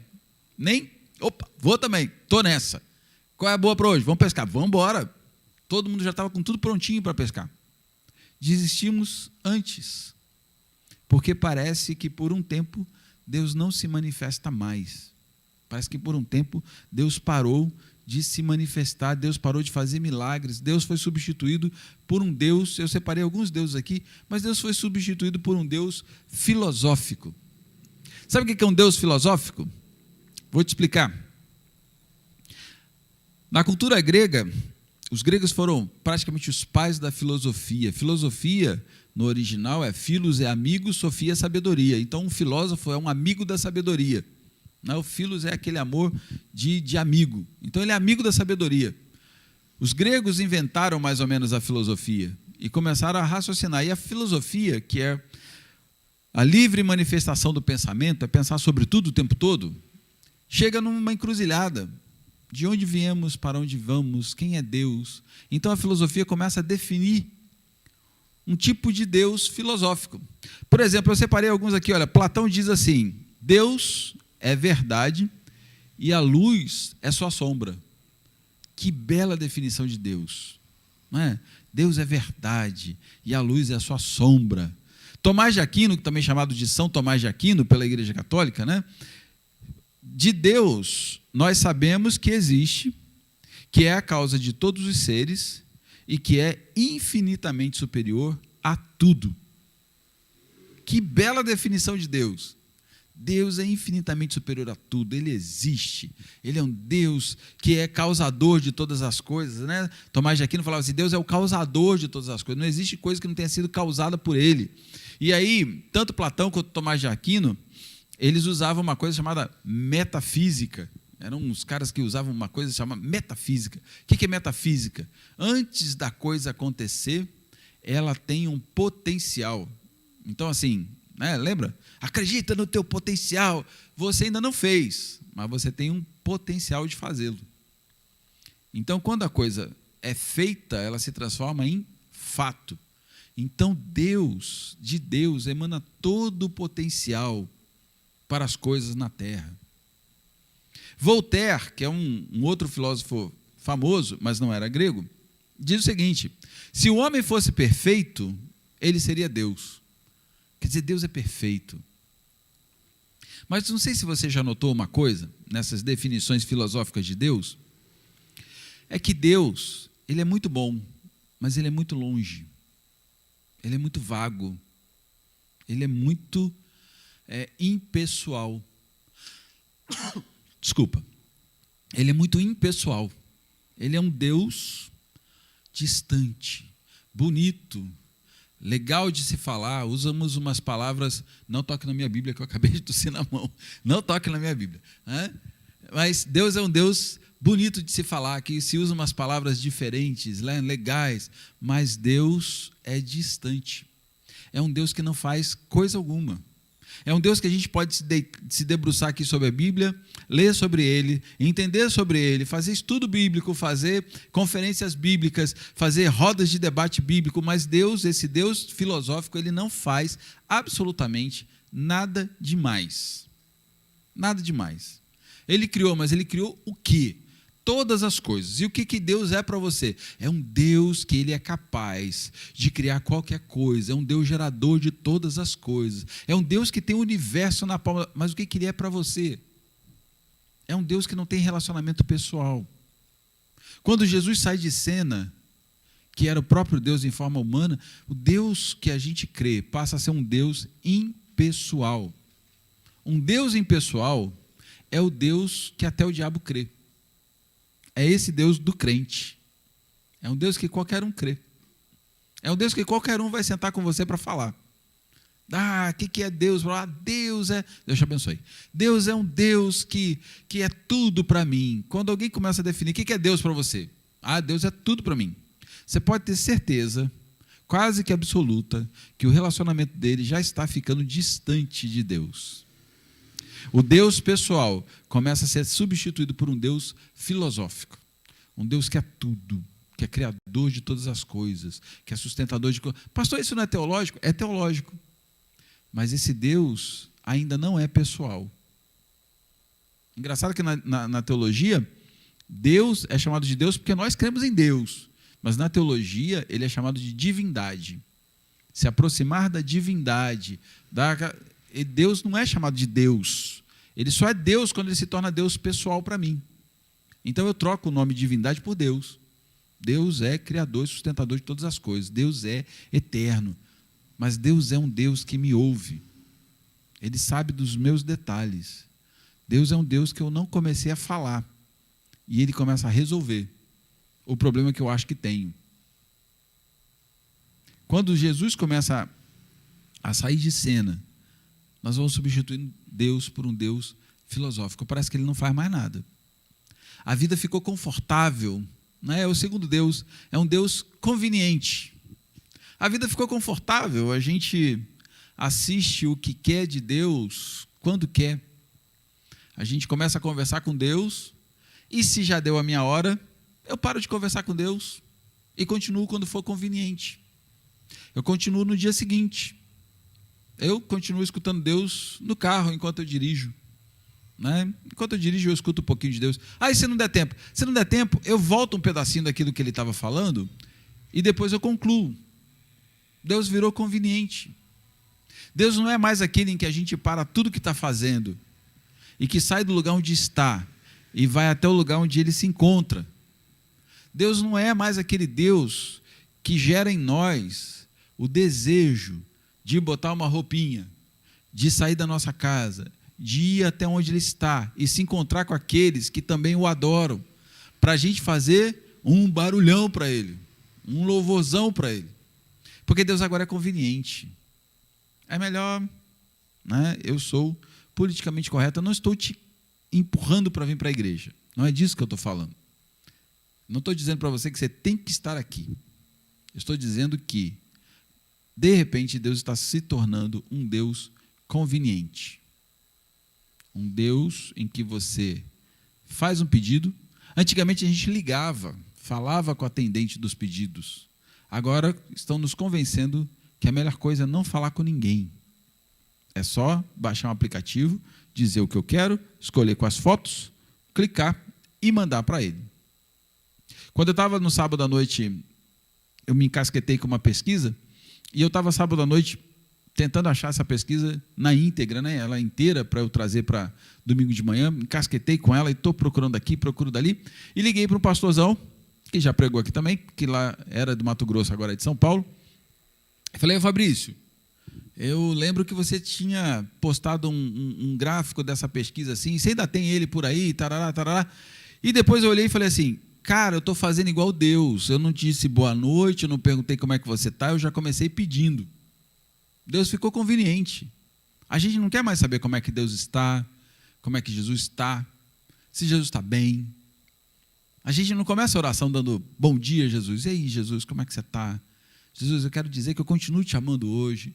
Vou também, estou nessa. Qual é a boa para hoje? Vamos pescar, vamos embora. Todo mundo já estava com tudo prontinho para pescar. Desistimos antes, porque parece que por um tempo Deus não se manifesta mais. Parece que por um tempo Deus parou de se manifestar, Deus parou de fazer milagres, Deus foi substituído por um Deus, eu separei alguns deuses aqui, mas Deus foi substituído por um Deus filosófico. Sabe o que é um Deus filosófico? Vou te explicar. Na cultura grega, os gregos foram praticamente os pais da filosofia. Filosofia, no original, philos é amigo, sofia é sabedoria. Então, um filósofo é um amigo da sabedoria. O philos é aquele amor de amigo. Então, ele é amigo da sabedoria. Os gregos inventaram mais ou menos a filosofia e começaram a raciocinar. E a filosofia, que é a livre manifestação do pensamento, é pensar sobre tudo o tempo todo, chega numa encruzilhada. De onde viemos, para onde vamos, quem é Deus? Então, a filosofia começa a definir um tipo de Deus filosófico. Por exemplo, eu separei alguns aqui. Olha, Platão diz assim: Deus é verdade e a luz é sua sombra. Que bela definição de Deus, não é? Deus é verdade e a luz é a sua sombra. Tomás de Aquino, também chamado de São Tomás de Aquino pela Igreja Católica, né? De Deus nós sabemos que existe, que é a causa de todos os seres e que é infinitamente superior a tudo. Que bela definição de Deus. Deus é infinitamente superior a tudo, Ele existe, Ele é um Deus que é causador de todas as coisas, né? Tomás de Aquino falava assim: Deus é o causador de todas as coisas, não existe coisa que não tenha sido causada por Ele. E aí, tanto Platão quanto Tomás de Aquino, eles usavam uma coisa chamada metafísica. Eram uns caras que usavam uma coisa chamada metafísica. O que é metafísica? Antes da coisa acontecer, ela tem um potencial. Então, assim, né, lembra? Acredita no teu potencial. Você ainda não fez, mas você tem um potencial de fazê-lo. Então, quando a coisa é feita, ela se transforma em fato. Então, de Deus emana todo o potencial para as coisas na terra. Voltaire, que é um outro filósofo famoso, mas não era grego, diz o seguinte: se o homem fosse perfeito, ele seria Deus. Quer dizer, Deus é perfeito. Mas não sei se você já notou uma coisa nessas definições filosóficas de Deus, é que Deus, Ele é muito bom, mas Ele é muito longe, Ele é muito vago, Ele é muito impessoal. Desculpa. Ele é muito impessoal. Ele é um Deus distante, bonito, legal de se falar. Usamos umas palavras, não toque na minha Bíblia, que eu acabei de tossir na mão. Não toque na minha Bíblia. Né? Mas Deus é um Deus bonito de se falar, que se usa umas palavras diferentes, legais, mas Deus é distante. É um Deus que não faz coisa alguma. É um Deus que a gente pode se debruçar aqui sobre a Bíblia, ler sobre Ele, entender sobre Ele, fazer estudo bíblico, fazer conferências bíblicas, fazer rodas de debate bíblico, mas Deus, esse Deus filosófico, Ele não faz absolutamente nada demais. Nada demais. Ele criou, mas Ele criou o quê? Todas as coisas. E o que Deus é para você? É um Deus que Ele é capaz de criar qualquer coisa. É um Deus gerador de todas as coisas. É um Deus que tem o universo na palma. Mas o que Ele é para você? É um Deus que não tem relacionamento pessoal. Quando Jesus sai de cena, que era o próprio Deus em forma humana, o Deus que a gente crê passa a ser um Deus impessoal. Um Deus impessoal é o Deus que até o diabo crê. É esse Deus do crente. É um Deus que qualquer um crê. É um Deus que qualquer um vai sentar com você para falar. O que é Deus? Deus é... Deus te abençoe. Deus é um Deus que é tudo para mim. Quando alguém começa a definir o que é Deus para você? Deus é tudo para mim. Você pode ter certeza, quase que absoluta, que o relacionamento dele já está ficando distante de Deus. O Deus pessoal começa a ser substituído por um Deus filosófico. Um Deus que é tudo, que é criador de todas as coisas, que é sustentador de coisas. Pastor, isso não é teológico? É teológico. Mas esse Deus ainda não é pessoal. Engraçado que na teologia, Deus é chamado de Deus porque nós cremos em Deus. Mas na teologia, ele é chamado de divindade. Se aproximar da divindade, Deus não é chamado de Deus. Ele só é Deus quando ele se torna Deus pessoal para mim. Então eu troco o nome divindade por Deus. Deus é criador e sustentador de todas as coisas. Deus é eterno. Mas Deus é um Deus que me ouve. Ele sabe dos meus detalhes. Deus é um Deus que eu não comecei a falar. E Ele começa a resolver o problema que eu acho que tenho. Quando Jesus começa a sair de cena, nós vamos substituindo Deus por um Deus filosófico, parece que ele não faz mais nada. A vida ficou confortável, né? O segundo Deus é um Deus conveniente. A vida ficou confortável, a gente assiste o que quer de Deus quando quer. A gente começa a conversar com Deus e se já deu a minha hora, eu paro de conversar com Deus e continuo quando for conveniente. Eu continuo no dia seguinte. Eu continuo escutando Deus no carro enquanto eu dirijo. Né? Enquanto eu dirijo, eu escuto um pouquinho de Deus. Aí, se não der tempo, eu volto um pedacinho daquilo que ele estava falando e depois eu concluo. Deus virou conveniente. Deus não é mais aquele em que a gente para tudo que está fazendo e que sai do lugar onde está e vai até o lugar onde ele se encontra. Deus não é mais aquele Deus que gera em nós o desejo de botar uma roupinha, de sair da nossa casa, de ir até onde ele está e se encontrar com aqueles que também o adoram, para a gente fazer um barulhão para ele, um louvorzão para ele. Porque Deus agora é conveniente. É melhor, né? Eu sou politicamente correto, eu não estou te empurrando para vir para a igreja. Não é disso que eu estou falando. Não estou dizendo para você que você tem que estar aqui. Eu estou dizendo que, de repente, Deus está se tornando um Deus conveniente. Um Deus em que você faz um pedido. Antigamente a gente ligava, falava com a atendente dos pedidos. Agora estão nos convencendo que a melhor coisa é não falar com ninguém. É só baixar um aplicativo, dizer o que eu quero, escolher com as fotos, clicar e mandar para ele. Quando eu estava no sábado à noite, eu me encasquetei com uma pesquisa, e eu estava sábado à noite tentando achar essa pesquisa na íntegra, né? Ela inteira para eu trazer para domingo de manhã, me encasquetei com ela e estou procurando aqui, procuro dali, e liguei para um pastorzão, que já pregou aqui também, que lá era do Mato Grosso, agora é de São Paulo. Eu falei, Fabrício, eu lembro que você tinha postado um gráfico dessa pesquisa assim, você ainda tem ele por aí, tarará, tarará. E depois eu olhei e falei assim, cara, eu estou fazendo igual Deus, eu não disse boa noite, eu não perguntei como é que você está, eu já comecei pedindo. Deus ficou conveniente. A gente não quer mais saber como é que Deus está, como é que Jesus está, se Jesus está bem. A gente não começa a oração dando bom dia, Jesus. E aí, Jesus, como é que você está? Jesus, eu quero dizer que eu continuo te amando hoje.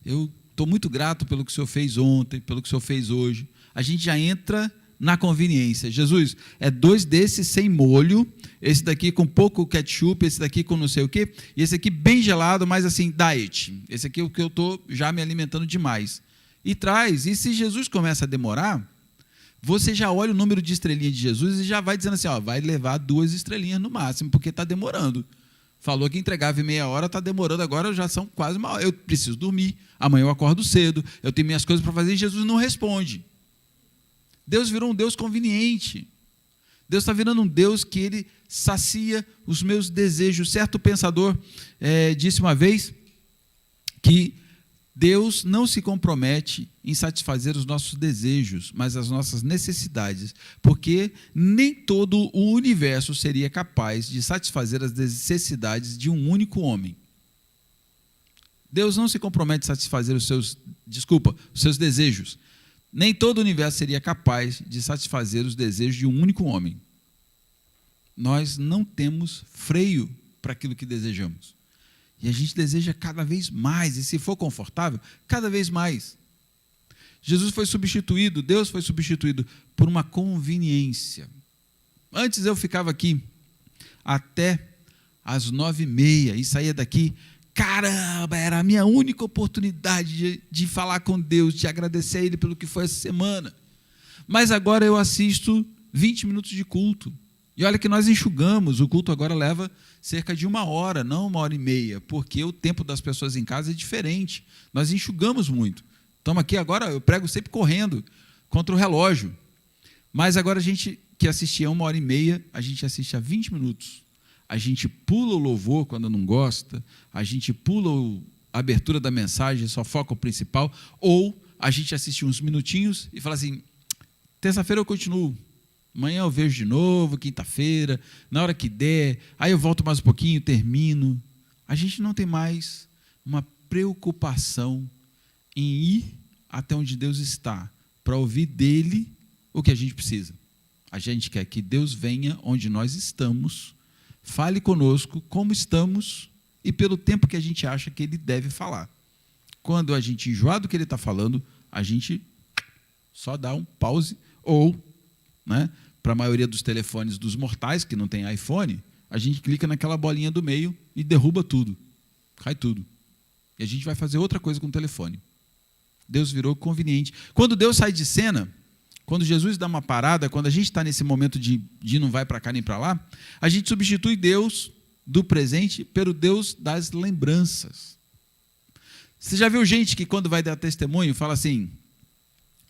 Eu estou muito grato pelo que o Senhor fez ontem, pelo que o Senhor fez hoje. A gente já entra na conveniência. Jesus, é 2 desses sem molho, esse daqui com pouco ketchup, esse daqui com não sei o quê, e esse aqui bem gelado, mas assim, diet. Esse aqui é o que eu estou já me alimentando demais. E traz. E se Jesus começa a demorar, você já olha o número de estrelinhas de Jesus e já vai dizendo assim, ó, vai levar 2 estrelinhas no máximo, porque está demorando. Falou que entregava em meia hora, está demorando agora, já são quase 1 hora. Eu preciso dormir, amanhã eu acordo cedo, eu tenho minhas coisas para fazer e Jesus não responde. Deus virou um Deus conveniente. Deus está virando um Deus que ele sacia os meus desejos. Certo pensador disse uma vez que Deus não se compromete em satisfazer os nossos desejos, mas as nossas necessidades, porque nem todo o universo seria capaz de satisfazer as necessidades de um único homem. Deus não se compromete a satisfazer os seus desejos. Nem todo o universo seria capaz de satisfazer os desejos de um único homem. Nós não temos freio para aquilo que desejamos. E a gente deseja cada vez mais, e se for confortável, cada vez mais. Jesus foi substituído, Deus foi substituído por uma conveniência. Antes eu ficava aqui até às 9h30 e saía daqui, caramba, era a minha única oportunidade de falar com Deus, de agradecer a Ele pelo que foi essa semana. Mas agora eu assisto 20 minutos de culto. E olha que nós enxugamos, o culto agora leva cerca de 1 hora, não 1h30, porque o tempo das pessoas em casa é diferente. Nós enxugamos muito. Estamos aqui agora, eu prego sempre correndo contra o relógio. Mas agora a gente que assistia 1h30, a gente assiste a 20 minutos. A gente pula o louvor quando não gosta, a gente pula a abertura da mensagem, só foca o principal, ou a gente assiste uns minutinhos e fala assim, terça-feira eu continuo. Amanhã eu vejo de novo, quinta-feira, na hora que der, aí eu volto mais um pouquinho, termino. A gente não tem mais uma preocupação em ir até onde Deus está, para ouvir dele o que a gente precisa. A gente quer que Deus venha onde nós estamos, fale conosco como estamos e pelo tempo que a gente acha que Ele deve falar. Quando a gente enjoar do que Ele está falando, a gente só dá um pause ou, né, para a maioria dos telefones dos mortais que não tem iPhone, a gente clica naquela bolinha do meio e derruba tudo, cai tudo. E a gente vai fazer outra coisa com o telefone. Deus virou conveniente. Quando Deus sai de cena, quando Jesus dá uma parada, quando a gente está nesse momento de não vai para cá nem para lá, a gente substitui Deus do presente pelo Deus das lembranças. Você já viu gente que quando vai dar testemunho fala assim: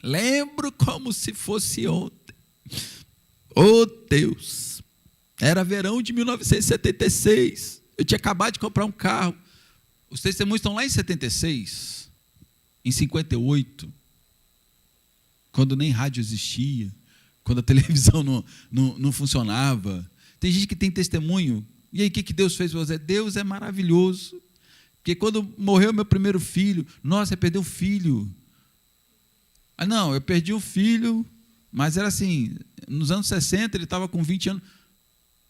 lembro como se fosse ontem. Oh Deus, era verão de 1976, eu tinha acabado de comprar um carro. Os testemunhos estão lá em 76, em 58, quando nem rádio existia, quando a televisão não funcionava. Tem gente que tem testemunho. E aí, o que Deus fez para você? Deus é maravilhoso. Porque quando morreu meu primeiro filho, nossa, você perdeu o filho. Ah, não, eu perdi o filho, mas era assim, nos anos 60, ele estava com 20 anos.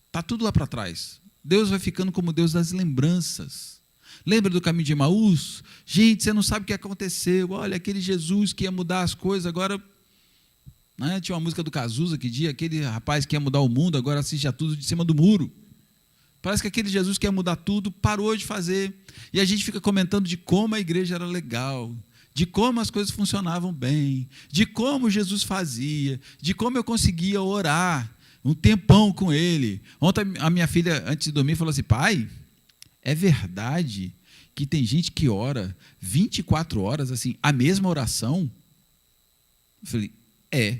Está tudo lá para trás. Deus vai ficando como Deus das lembranças. Lembra do caminho de Emaús? Gente, você não sabe o que aconteceu. Olha, aquele Jesus que ia mudar as coisas, agora... Né, tinha uma música do Cazuza que dizia, aquele rapaz que ia mudar o mundo, agora assiste a tudo de cima do muro. Parece que aquele Jesus que ia mudar tudo, parou de fazer. E a gente fica comentando de como a igreja era legal, de como as coisas funcionavam bem, de como Jesus fazia, de como eu conseguia orar um tempão com ele. Ontem a minha filha, antes de dormir, falou assim: pai, é verdade que tem gente que ora 24 horas, assim, a mesma oração? Eu falei, é.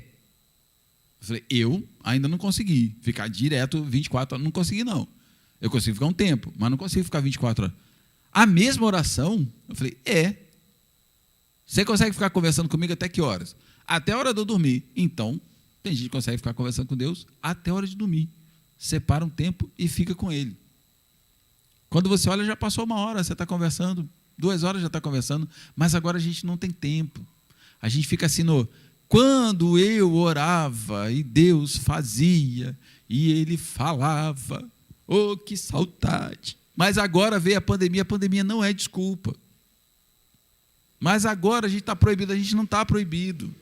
Eu falei, eu ainda não consegui ficar direto 24 horas, não consegui não. Eu consigo ficar um tempo, mas não consigo ficar 24 horas. A mesma oração? Eu falei, é. Você consegue ficar conversando comigo até que horas? Até a hora de eu dormir. Então, tem gente que consegue ficar conversando com Deus até a hora de dormir. Separa um tempo e fica com Ele. Quando você olha, já passou 1 hora, você está conversando, 2 horas já está conversando, mas agora a gente não tem tempo. A gente fica assim no... Quando eu orava e Deus fazia e Ele falava, oh, que saudade. Mas agora veio a pandemia não é desculpa. Mas agora a gente está proibido, a gente não está proibido.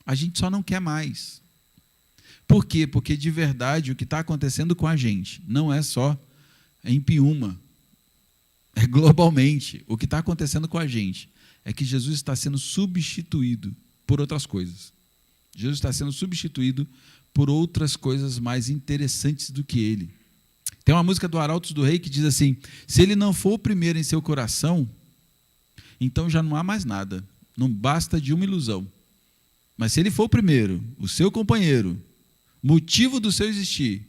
A gente só não quer mais. Por quê? Porque de verdade o que está acontecendo com a gente não é só em Piúma, é globalmente. O que está acontecendo com a gente é que Jesus está sendo substituído por outras coisas. Jesus está sendo substituído por outras coisas mais interessantes do que Ele. Tem uma música do Arautos do Rei que diz assim: se Ele não for o primeiro em seu coração, então já não há mais nada, não basta de uma ilusão. Mas se Ele for o primeiro, o seu companheiro, motivo do seu existir,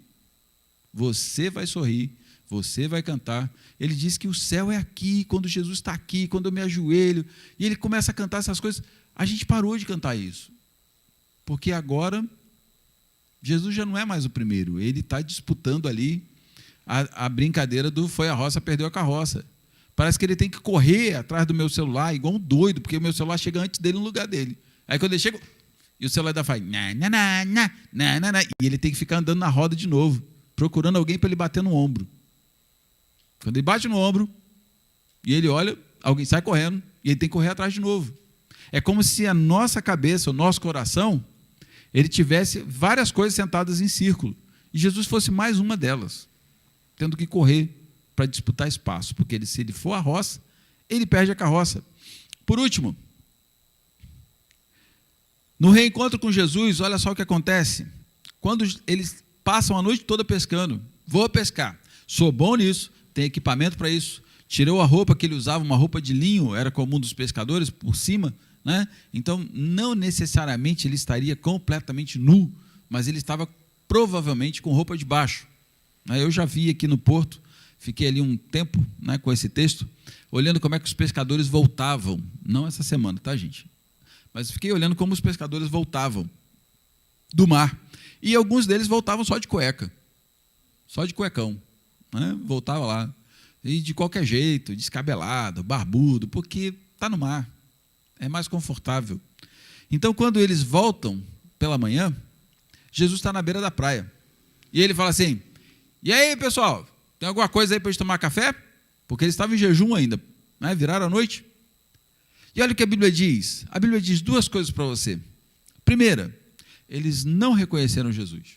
você vai sorrir, você vai cantar. Ele diz que o céu é aqui, quando Jesus está aqui, quando eu me ajoelho, e ele começa a cantar essas coisas. A gente parou de cantar isso, porque agora Jesus já não é mais o primeiro, ele está disputando ali a brincadeira do foi a roça, perdeu a carroça. Parece que ele tem que correr atrás do meu celular, igual um doido, porque o meu celular chega antes dele no lugar dele. Aí quando ele chega, e o celular ainda faz, e ele tem que ficar andando na roda de novo, procurando alguém para ele bater no ombro. Quando ele bate no ombro, e ele olha, alguém sai correndo, e ele tem que correr atrás de novo. É como se a nossa cabeça, o nosso coração, ele tivesse várias coisas sentadas em círculo, e Jesus fosse mais uma delas, tendo que correr para disputar espaço, porque se ele for a roça, ele perde a carroça. Por último, no reencontro com Jesus, olha só o que acontece. Quando eles passam a noite toda pescando, vou pescar, sou bom nisso, tem equipamento para isso, tirou a roupa que ele usava, uma roupa de linho, era comum dos pescadores, por cima, né? Então, não necessariamente ele estaria completamente nu, mas ele estava provavelmente com roupa de baixo. Eu já vi aqui no Porto, fiquei ali um tempo, né, com esse texto, olhando como é que os pescadores voltavam, não essa semana, tá, gente? Mas fiquei olhando como os pescadores voltavam do mar, e alguns deles voltavam só de cueca, só de cuecão, né? Voltava lá, e de qualquer jeito, descabelado, barbudo, porque está no mar, é mais confortável. Então, quando eles voltam pela manhã, Jesus está na beira da praia. E ele fala assim: e aí, pessoal, tem alguma coisa aí para a gente tomar café? Porque eles estavam em jejum ainda, né? Viraram a noite. E olha o que a Bíblia diz. A Bíblia diz duas coisas para você. Primeira, eles não reconheceram Jesus.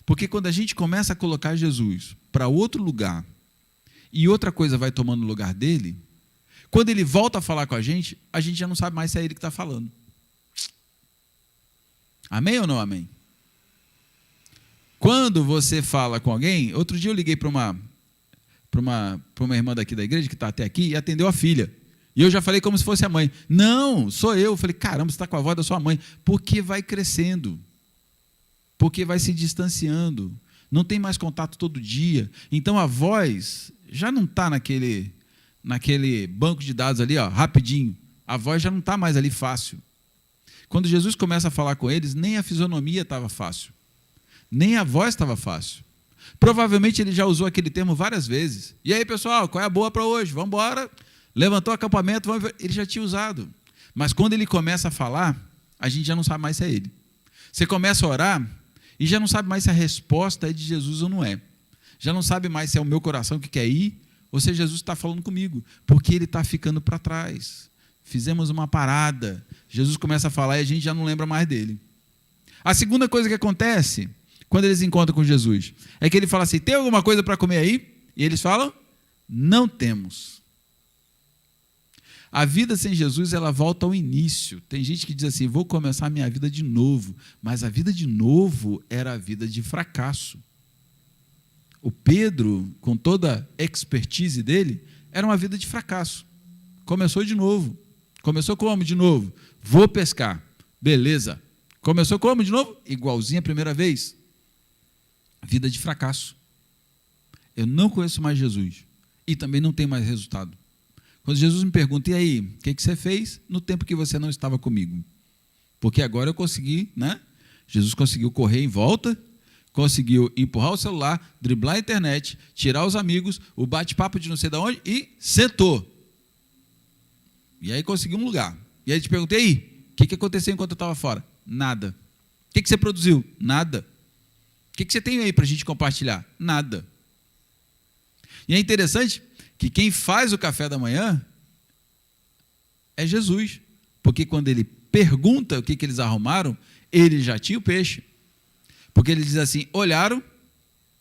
Porque quando a gente começa a colocar Jesus para outro lugar e outra coisa vai tomando o lugar dele, quando ele volta a falar com a gente já não sabe mais se é ele que está falando. Amém ou não amém? Quando você fala com alguém, outro dia eu liguei para uma irmã daqui da igreja que está até aqui e atendeu a filha. E eu já falei como se fosse a mãe. Não, sou eu. Eu falei, caramba, você está com a voz da sua mãe. Porque vai crescendo. Porque vai se distanciando. Não tem mais contato todo dia. Então a voz já não está naquele banco de dados ali, ó, rapidinho. A voz já não está mais ali fácil. Quando Jesus começa a falar com eles, nem a fisionomia estava fácil. Nem a voz estava fácil. Provavelmente ele já usou aquele termo várias vezes. E aí, pessoal, qual é a boa para hoje? Vamos embora. Levantou o acampamento, ele já tinha usado. Mas quando ele começa a falar, a gente já não sabe mais se é ele. Você começa a orar e já não sabe mais se a resposta é de Jesus ou não é. Já não sabe mais se é o meu coração que quer ir ou se Jesus está falando comigo. Porque ele está ficando para trás. Fizemos uma parada. Jesus começa a falar e a gente já não lembra mais dele. A segunda coisa que acontece quando eles encontram com Jesus é que ele fala assim: tem alguma coisa para comer aí? E eles falam: não temos. A vida sem Jesus, ela volta ao início. Tem gente que diz assim: vou começar a minha vida de novo. Mas a vida de novo era a vida de fracasso. O Pedro, com toda a expertise dele, era uma vida de fracasso. Começou de novo. Começou como de novo? Vou pescar. Beleza. Começou como de novo? Igualzinho a primeira vez. Vida de fracasso. Eu não conheço mais Jesus. E também não tenho mais resultado. Quando Jesus me pergunta: e aí, o que você fez no tempo que você não estava comigo? Porque agora eu consegui, né? Jesus conseguiu correr em volta, conseguiu empurrar o celular, driblar a internet, tirar os amigos, o bate-papo de não sei de onde e sentou. E aí conseguiu um lugar. E aí te perguntei: e aí, o que aconteceu enquanto eu estava fora? Nada. O que você produziu? Nada. O que você tem aí para a gente compartilhar? Nada. E é interessante que quem faz o café da manhã é Jesus. Porque quando ele pergunta o que eles arrumaram, ele já tinha o peixe. Porque ele diz assim: olharam,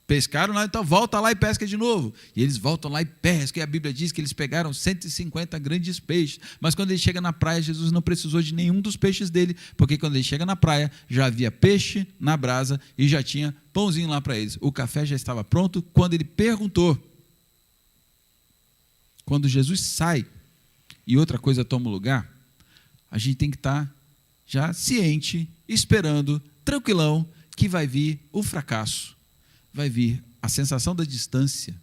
pescaram, então volta lá e pesca de novo. E eles voltam lá e pescam. E a Bíblia diz que eles pegaram 150 grandes peixes. Mas quando ele chega na praia, Jesus não precisou de nenhum dos peixes dele. Porque quando ele chega na praia, já havia peixe na brasa e já tinha pãozinho lá para eles. O café já estava pronto quando ele perguntou. Quando Jesus sai e outra coisa toma o lugar, a gente tem que estar já ciente, esperando, tranquilão, que vai vir o fracasso, vai vir a sensação da distância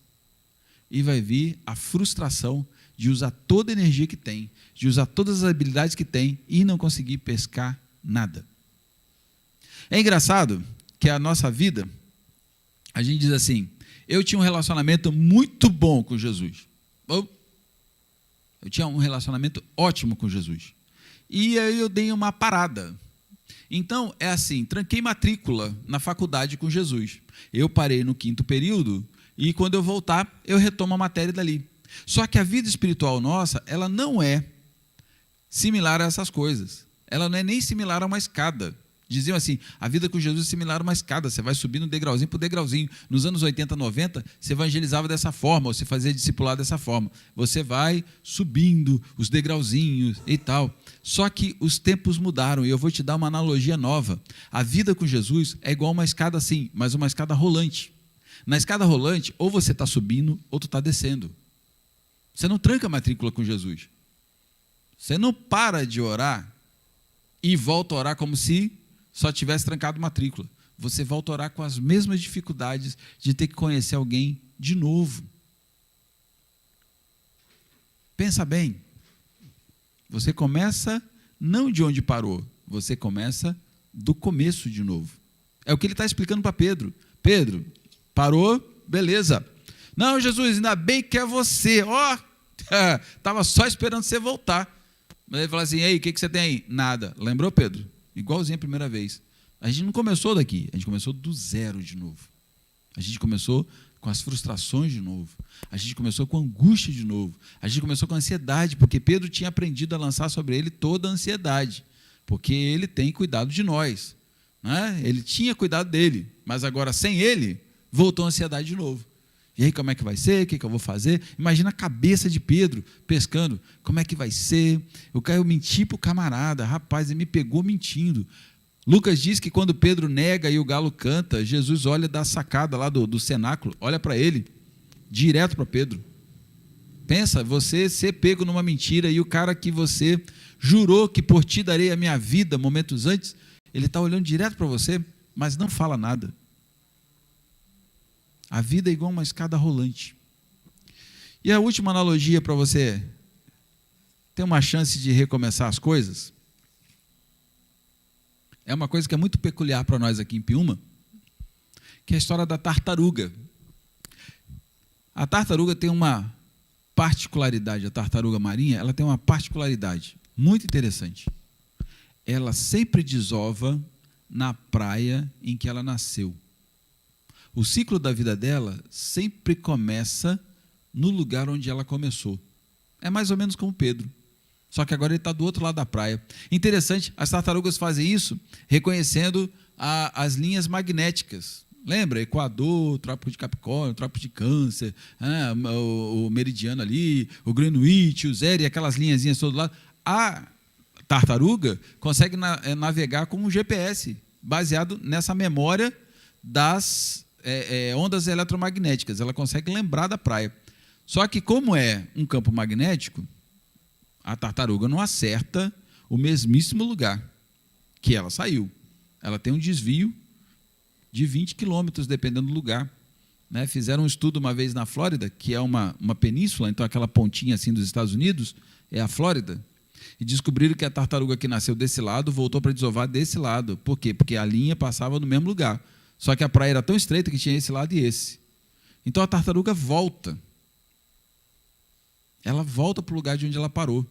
e vai vir a frustração de usar toda a energia que tem, de usar todas as habilidades que tem e não conseguir pescar nada. É engraçado que a nossa vida, a gente diz assim: eu tinha um relacionamento muito bom com Jesus. Eu tinha um relacionamento ótimo com Jesus. E aí eu dei uma parada. Então, é assim, tranquei matrícula na faculdade com Jesus. Eu parei no 5º período e quando eu voltar, eu retomo a matéria dali. Só que a vida espiritual nossa, ela não é similar a essas coisas. Ela não é nem similar a uma escada. Diziam assim: a vida com Jesus é similar a uma escada, você vai subindo degrauzinho por degrauzinho. Nos anos 80, 90, você evangelizava dessa forma, ou você fazia discipulado dessa forma. Você vai subindo os degrauzinhos e tal. Só que os tempos mudaram, e eu vou te dar uma analogia nova. A vida com Jesus é igual uma escada assim, mas uma escada rolante. Na escada rolante, ou você está subindo, ou tu está descendo. Você não tranca a matrícula com Jesus. Você não para de orar e volta a orar como se só tivesse trancado matrícula. Você volta a orar com as mesmas dificuldades de ter que conhecer alguém de novo. Pensa bem. Você começa não de onde parou, você começa do começo de novo. É o que ele está explicando para Pedro. Pedro, parou, beleza. Não, Jesus, ainda bem que é você. Estava só esperando você voltar. Mas ele fala assim, ei, o que você tem aí? Nada. Lembrou, Pedro? Igualzinho a primeira vez. A gente não começou daqui, a gente começou do zero de novo. A gente começou com as frustrações de novo. A gente começou com angústia de novo. A gente começou com ansiedade, porque Pedro tinha aprendido a lançar sobre ele toda a ansiedade, porque ele tem cuidado de nós, né? Ele tinha cuidado dele, mas agora sem ele, voltou a ansiedade de novo. E aí, como é que vai ser? O que eu vou fazer? Imagina a cabeça de Pedro pescando. Como é que vai ser? Eu menti para o camarada. Rapaz, ele me pegou mentindo. Lucas diz que quando Pedro nega e o galo canta, Jesus olha da sacada lá do cenáculo, olha para ele, direto para Pedro. Pensa, você ser pego numa mentira e o cara que você jurou que por ti darei a minha vida momentos antes, ele está olhando direto para você, mas não fala nada. A vida é igual uma escada rolante. E a última analogia para você ter uma chance de recomeçar as coisas, é uma coisa que é muito peculiar para nós aqui em Piúma, que é a história da tartaruga. A tartaruga tem uma particularidade, a tartaruga marinha, ela tem uma particularidade muito interessante. Ela sempre desova na praia em que ela nasceu. O ciclo da vida dela sempre começa no lugar onde ela começou. É mais ou menos como Pedro. Só que agora ele está do outro lado da praia. Interessante, as tartarugas fazem isso reconhecendo as linhas magnéticas. Lembra? Equador, Trópico de Capricórnio, Trópico de Câncer, o meridiano ali, o Greenwich, o zero, e aquelas linhazinhas todo lado. A tartaruga consegue navegar com um GPS, baseado nessa memória das ondas eletromagnéticas. Ela consegue lembrar da praia. Só que como é um campo magnético, a tartaruga não acerta o mesmíssimo lugar que ela saiu. Ela tem um desvio de 20 quilômetros, dependendo do lugar. Né? Fizeram um estudo uma vez na Flórida, que é uma península, então aquela pontinha assim dos Estados Unidos, é a Flórida, e descobriram que a tartaruga que nasceu desse lado voltou para desovar desse lado. Por quê? Porque a linha passava no mesmo lugar. Só que a praia era tão estreita que tinha esse lado e esse. Então a tartaruga volta. Ela volta para o lugar de onde ela parou,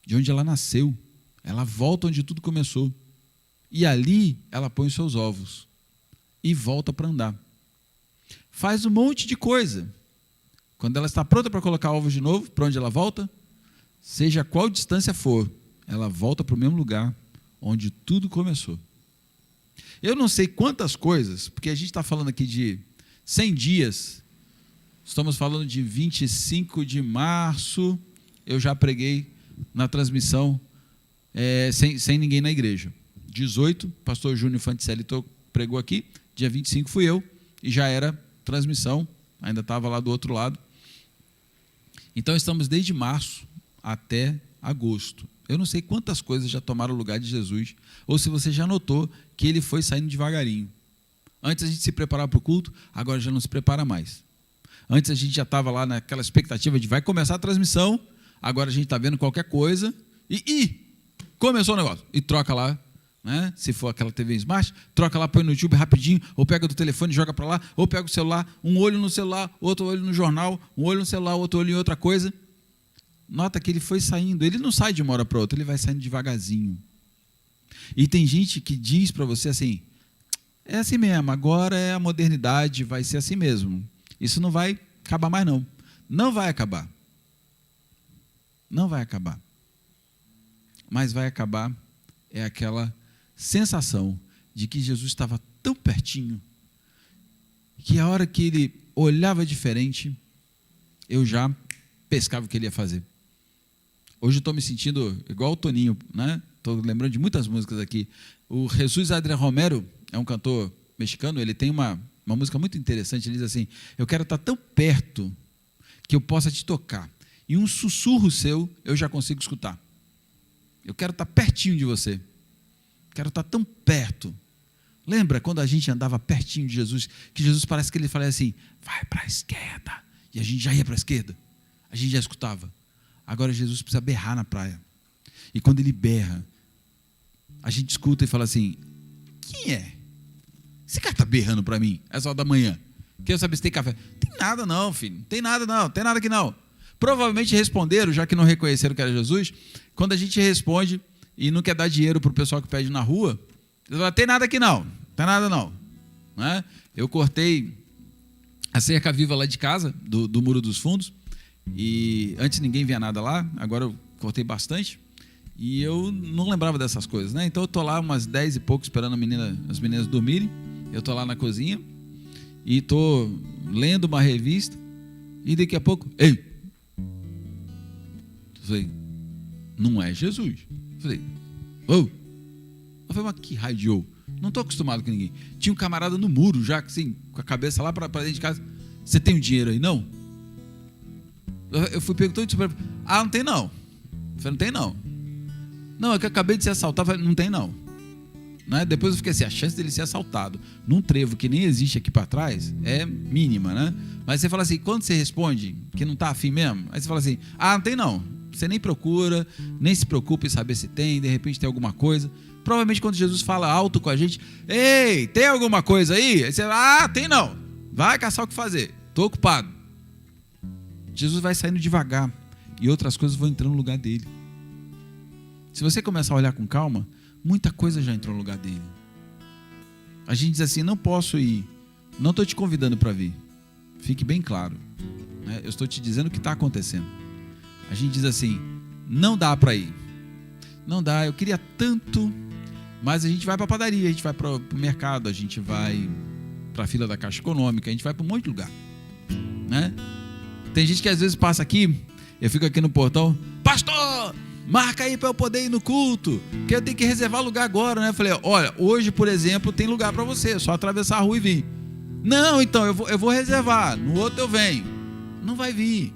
de onde ela nasceu. Ela volta onde tudo começou. E ali ela põe os seus ovos e volta para andar. Faz um monte de coisa. Quando ela está pronta para colocar ovos de novo, para onde ela volta? Seja qual distância for, ela volta para o mesmo lugar onde tudo começou. Eu não sei quantas coisas, porque a gente está falando aqui de 100 dias, estamos falando de 25 de março, eu já preguei na transmissão sem ninguém na igreja. 18, pastor Júnior Fanticelli pregou aqui, dia 25 fui eu, e já era transmissão, ainda estava lá do outro lado. Então estamos desde março até agosto. Eu não sei quantas coisas já tomaram o lugar de Jesus, ou se você já notou que ele foi saindo devagarinho. Antes a gente se preparava para o culto, agora já não se prepara mais. Antes a gente já estava lá naquela expectativa de vai começar a transmissão, agora a gente está vendo qualquer coisa e começou o negócio. E troca lá, né? Se for aquela TV Smart, troca lá, põe no YouTube rapidinho, ou pega do telefone e joga para lá, ou pega o celular, um olho no celular, outro olho no jornal, um olho no celular, outro olho em outra coisa. Nota que ele foi saindo, ele não sai de uma hora para outra, ele vai saindo devagarzinho. E tem gente que diz para você assim, é assim mesmo, agora é a modernidade, vai ser assim mesmo. Isso não vai acabar mais não. Não vai acabar. Não vai acabar. Mas vai acabar é aquela sensação de que Jesus estava tão pertinho que a hora que ele olhava diferente, eu já pescava o que ele ia fazer. Hoje eu estou me sentindo igual o Toninho, né? Estou lembrando de muitas músicas aqui. O Jesus Adrián Romero é um cantor mexicano, ele tem uma música muito interessante, ele diz assim, eu quero estar tão perto que eu possa te tocar, e um sussurro seu eu já consigo escutar. Eu quero estar pertinho de você, quero estar tão perto. Lembra quando a gente andava pertinho de Jesus, que Jesus parece que ele falava assim, vai para a esquerda, e a gente já ia para a esquerda, a gente já escutava. Agora Jesus precisa berrar na praia, e quando ele berra, a gente escuta e fala assim, quem é? Esse cara está berrando para mim, essa hora da manhã. Quero saber se tem café. Tem nada não, filho. Não tem nada não. Tem nada aqui não. Provavelmente responderam, já que não reconheceram que era Jesus, quando a gente responde e não quer dar dinheiro para o pessoal que pede na rua, eles falam, tem nada aqui não, tem nada não. Né? Eu cortei a cerca viva lá de casa, do Muro dos Fundos, e antes ninguém via nada lá, agora eu cortei bastante, e eu não lembrava dessas coisas, né? Então eu tô lá umas 10 e pouco esperando as meninas dormirem, eu tô lá na cozinha, e tô lendo uma revista, e daqui a pouco, ei! Eu falei, não é Jesus. Eu falei, eu falei, mas que raio de ou? Não estou acostumado com ninguém. Tinha um camarada no muro, já assim, com a cabeça lá para dentro de casa. Você tem um dinheiro aí, não? Eu fui perguntando isso para ele. Ah, não tem não. Eu falei, não tem não. Não, é que eu acabei de ser assaltado. Eu falei, não tem não. Né? Depois eu fiquei assim, a chance dele ser assaltado num trevo que nem existe aqui para trás é mínima, né? Mas você fala assim, quando você responde que não está afim mesmo, aí você fala assim, ah, não tem não. Você nem procura, nem se preocupa em saber se tem, de repente tem alguma coisa. Provavelmente quando Jesus fala alto com a gente, ei, tem alguma coisa aí? Aí você fala, ah, tem não. Vai caçar o que fazer, estou ocupado. Jesus vai saindo devagar e outras coisas vão entrando no lugar dele. Se você começar a olhar com calma, muita coisa já entrou no lugar dele. A gente diz assim, não posso ir, não estou te convidando para vir. Fique bem claro, né? Eu estou te dizendo o que está acontecendo. A gente diz assim, não dá para ir. Não dá, eu queria tanto, mas a gente vai para a padaria, a gente vai para o mercado, a gente vai para a fila da Caixa Econômica, a gente vai para um monte de lugar. Né? Tem gente que às vezes passa aqui, eu fico aqui no portão, pastor, marca aí para eu poder ir no culto, que eu tenho que reservar lugar agora, né? Eu falei, olha, hoje, por exemplo, tem lugar para você, é só atravessar a rua e vir. Não, então, eu vou reservar, no outro eu venho. Não vai vir.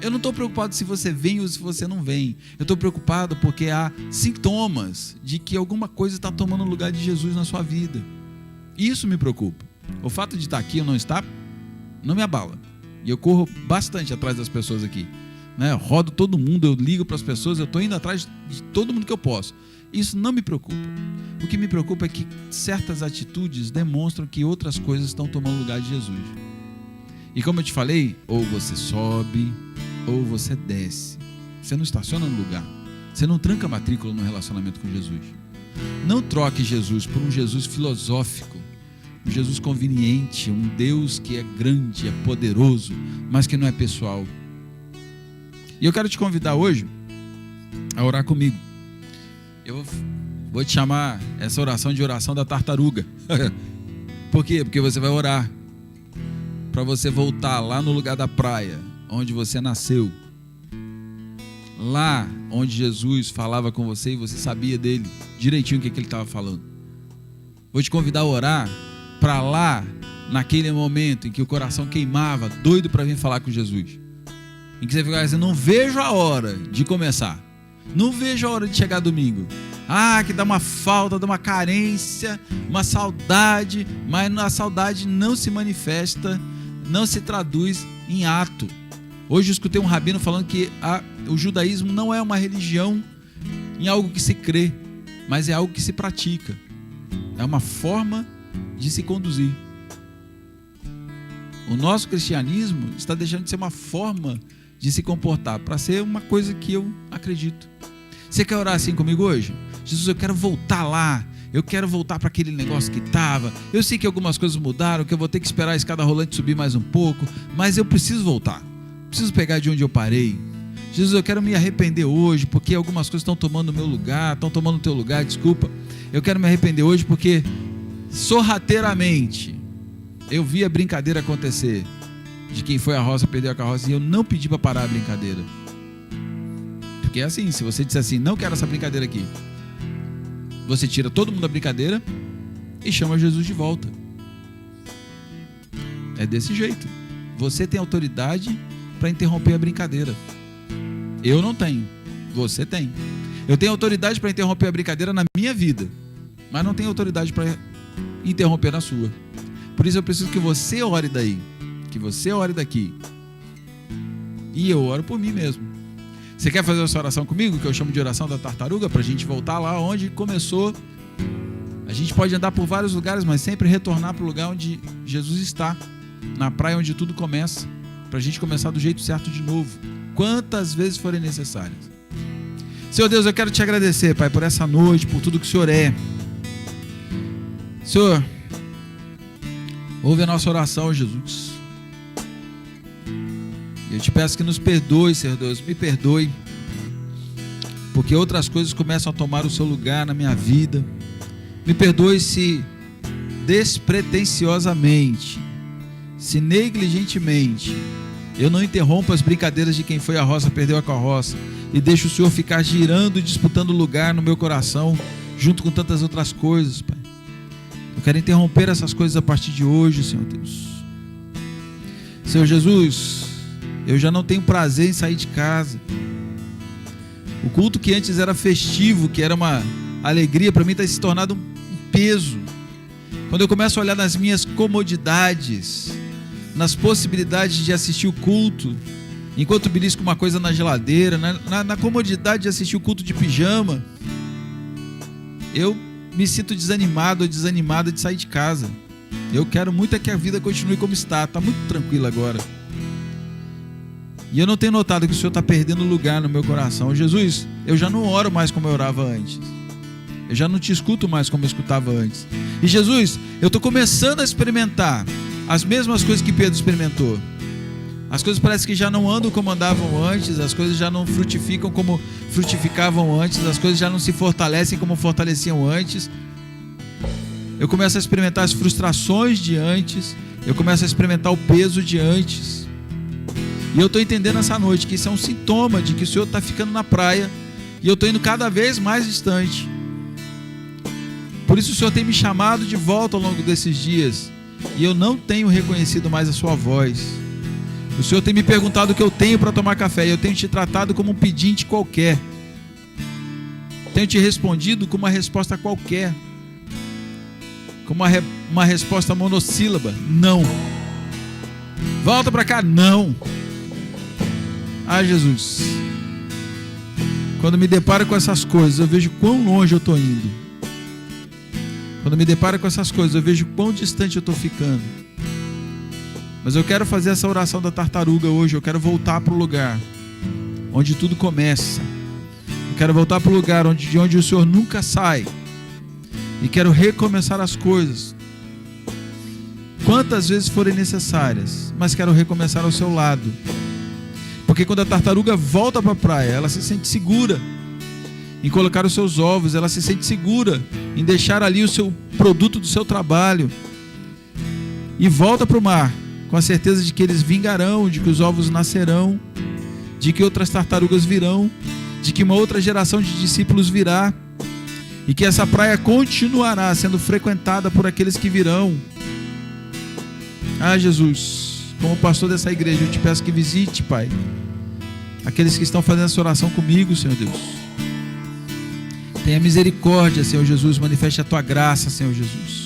Eu não estou preocupado se você vem ou se você não vem. Eu estou preocupado porque há sintomas de que alguma coisa está tomando o lugar de Jesus na sua vida. Isso me preocupa. O fato de estar aqui ou não estar, não me abala. E eu corro bastante atrás das pessoas aqui. Né? Eu rodo todo mundo, eu ligo para as pessoas, eu estou indo atrás de todo mundo que eu posso. Isso não me preocupa. O que me preocupa é que certas atitudes demonstram que outras coisas estão tomando o lugar de Jesus. E como eu te falei, ou você sobe, ou você desce. Você não estaciona no lugar. Você não tranca a matrícula no relacionamento com Jesus. Não troque Jesus por um Jesus filosófico, um Jesus conveniente, um Deus que é grande, é poderoso, mas que não é pessoal. E eu quero te convidar hoje a orar comigo. Eu vou te chamar essa oração de oração da tartaruga. Por quê? Porque você vai orar para você voltar lá no lugar da praia, onde você nasceu, lá onde Jesus falava com você e você sabia dele direitinho o que ele estava falando. Vou te convidar a orar para lá, naquele momento em que o coração queimava, doido para vir falar com Jesus, em que você ficava assim, não vejo a hora de começar, não vejo a hora de chegar domingo. Que dá uma falta, dá uma carência, uma saudade, mas a saudade não se manifesta, não se traduz em ato. Hoje eu escutei um rabino falando que o judaísmo não é uma religião em algo que se crê, mas é algo que se pratica. É uma forma de se conduzir. O nosso cristianismo está deixando de ser uma forma de se comportar para ser uma coisa que eu acredito. Você quer orar assim comigo hoje? Jesus, eu quero voltar lá. Eu quero voltar para aquele negócio que estava. Eu sei que algumas coisas mudaram, que eu vou ter que esperar a escada rolante subir mais um pouco, mas eu preciso voltar. Preciso pegar de onde eu parei. Jesus, eu quero me arrepender hoje, porque algumas coisas estão tomando o meu lugar, estão tomando o teu lugar, desculpa. Eu quero me arrepender hoje porque sorrateiramente eu vi a brincadeira acontecer, de quem foi à roça perdeu a carroça, e eu não pedi para parar a brincadeira. Porque é assim, se você disser assim, não quero essa brincadeira aqui, você tira todo mundo da brincadeira e chama Jesus de volta. É desse jeito. Você tem autoridade para interromper a brincadeira. Eu não tenho. Você tem. Eu tenho autoridade para interromper a brincadeira na minha vida, mas não tenho autoridade para interromper na sua. Por isso eu preciso que você ore daí, que você ore daqui. E eu oro por mim mesmo. Você quer fazer essa oração comigo, que eu chamo de oração da tartaruga, para a gente voltar lá onde começou? A gente pode andar por vários lugares, mas sempre retornar para o lugar onde Jesus está, na praia onde tudo começa. para a gente começar do jeito certo de novo, quantas vezes forem necessárias. Senhor Deus, eu quero te agradecer, Pai, por essa noite, por tudo que o Senhor é. Senhor, ouve a nossa oração, Jesus. Eu te peço que nos perdoe, Senhor Deus, me perdoe, porque outras coisas começam a tomar o seu lugar na minha vida. Me perdoe se despretensiosamente, se negligentemente, eu não interrompo as brincadeiras de quem foi à roça, perdeu a carroça, e deixo o Senhor ficar girando e disputando lugar no meu coração, junto com tantas outras coisas, Pai. Eu quero interromper essas coisas a partir de hoje, Senhor Deus. Senhor Jesus, eu já não tenho prazer em sair de casa. O culto que antes era festivo, que era uma alegria, para mim está se tornando um peso. Quando eu começo a olhar nas minhas comodidades, nas possibilidades de assistir o culto, enquanto belisco uma coisa na geladeira, na comodidade de assistir o culto de pijama, eu me sinto desanimado ou desanimada de sair de casa. Eu quero muito é que a vida continue como está muito tranquila agora. E eu não tenho notado que o Senhor está perdendo lugar no meu coração. Jesus, eu já não oro mais como eu orava antes. Eu já não te escuto mais como eu escutava antes. E Jesus, eu estou começando a experimentar as mesmas coisas que Pedro experimentou. As coisas parecem que já não andam como andavam antes, as coisas já não frutificam como frutificavam antes, as coisas já não se fortalecem como fortaleciam antes. Eu começo a experimentar as frustrações de antes, eu começo a experimentar o peso de antes. E eu estou entendendo essa noite que isso é um sintoma de que o Senhor está ficando na praia e eu estou indo cada vez mais distante. Por isso o Senhor tem me chamado de volta ao longo desses dias e eu não tenho reconhecido mais a sua voz. O Senhor tem me perguntado o que eu tenho para tomar café e eu tenho te tratado como um pedinte qualquer. Tenho te respondido com uma resposta qualquer, com uma resposta monossílaba: não. Volta para cá, não. Ah, Jesus, quando me deparo com essas coisas, eu vejo quão longe eu estou indo. Quando me deparo com essas coisas, eu vejo quão distante eu estou ficando. Mas eu quero fazer essa oração da tartaruga hoje. Eu quero voltar para o lugar onde tudo começa. Eu quero voltar para o lugar de onde o Senhor nunca sai. E quero recomeçar as coisas, quantas vezes forem necessárias, mas quero recomeçar ao seu lado. Porque quando a tartaruga volta para a praia, ela se sente segura em colocar os seus ovos, ela se sente segura em deixar ali o seu produto do seu trabalho e volta para o mar com a certeza de que eles vingarão, de que os ovos nascerão, de que outras tartarugas virão, de que uma outra geração de discípulos virá e que essa praia continuará sendo frequentada por aqueles que virão. Ah, Jesus, como pastor dessa igreja, eu te peço que visite, Pai, aqueles que estão fazendo essa oração comigo, Senhor Deus. Tenha misericórdia, Senhor Jesus, manifeste a tua graça, Senhor Jesus.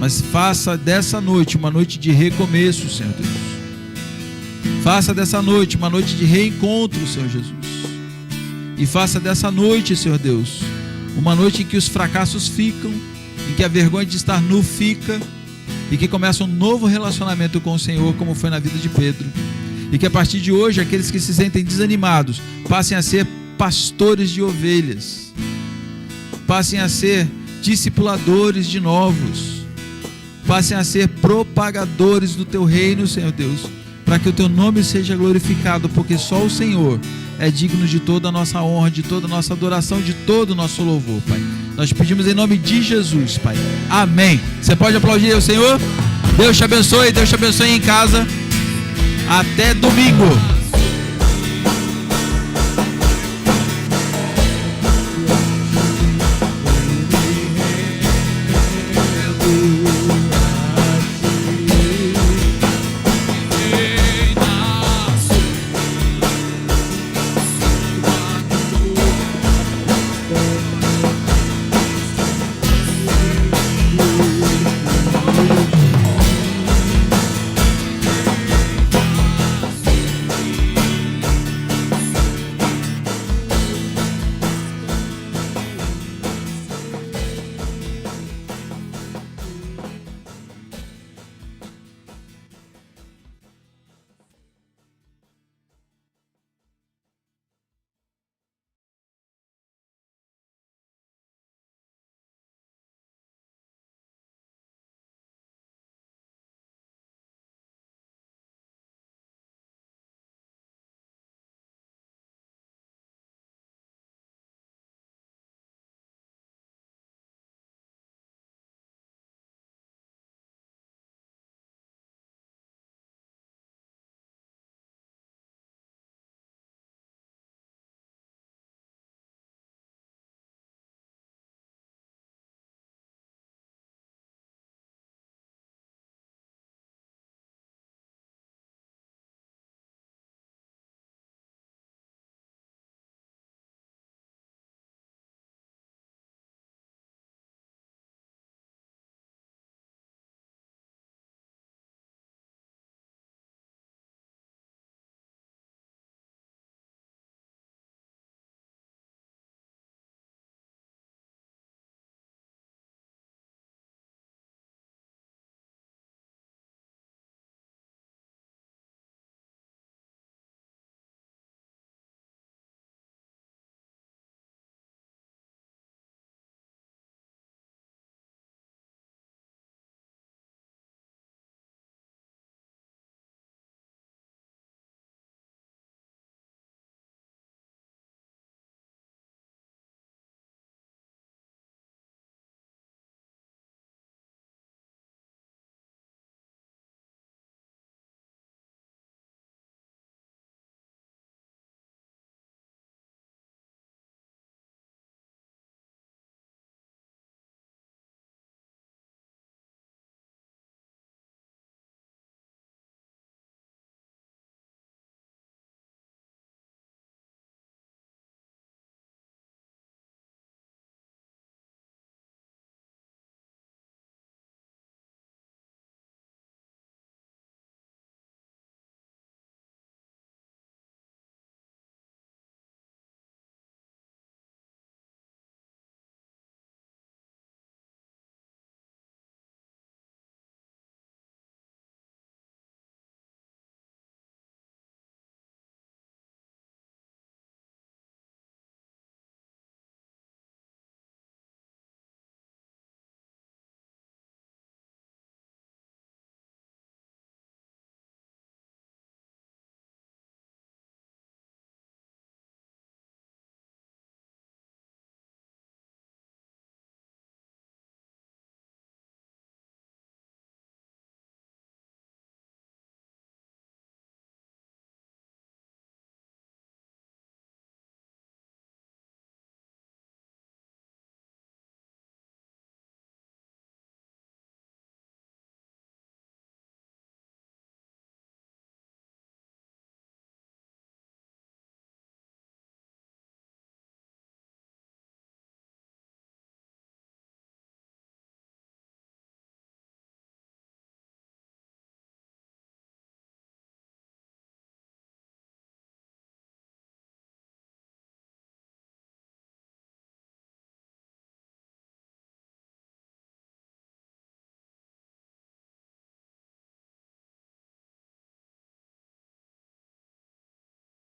Mas faça dessa noite uma noite de recomeço, Senhor Deus. Faça dessa noite uma noite de reencontro, Senhor Jesus. E faça dessa noite, Senhor Deus, uma noite em que os fracassos ficam, em que a vergonha de estar nu fica, e que começa um novo relacionamento com o Senhor, como foi na vida de Pedro. E que a partir de hoje, aqueles que se sentem desanimados passem a ser pastores de ovelhas, passem a ser discipuladores de novos, passem a ser propagadores do teu reino, Senhor Deus, para que o teu nome seja glorificado, porque só o Senhor é digno de toda a nossa honra, de toda a nossa adoração, de todo o nosso louvor, Pai. Nós pedimos em nome de Jesus, Pai. Amém. Você pode aplaudir o Senhor? Deus te abençoe em casa. Até domingo.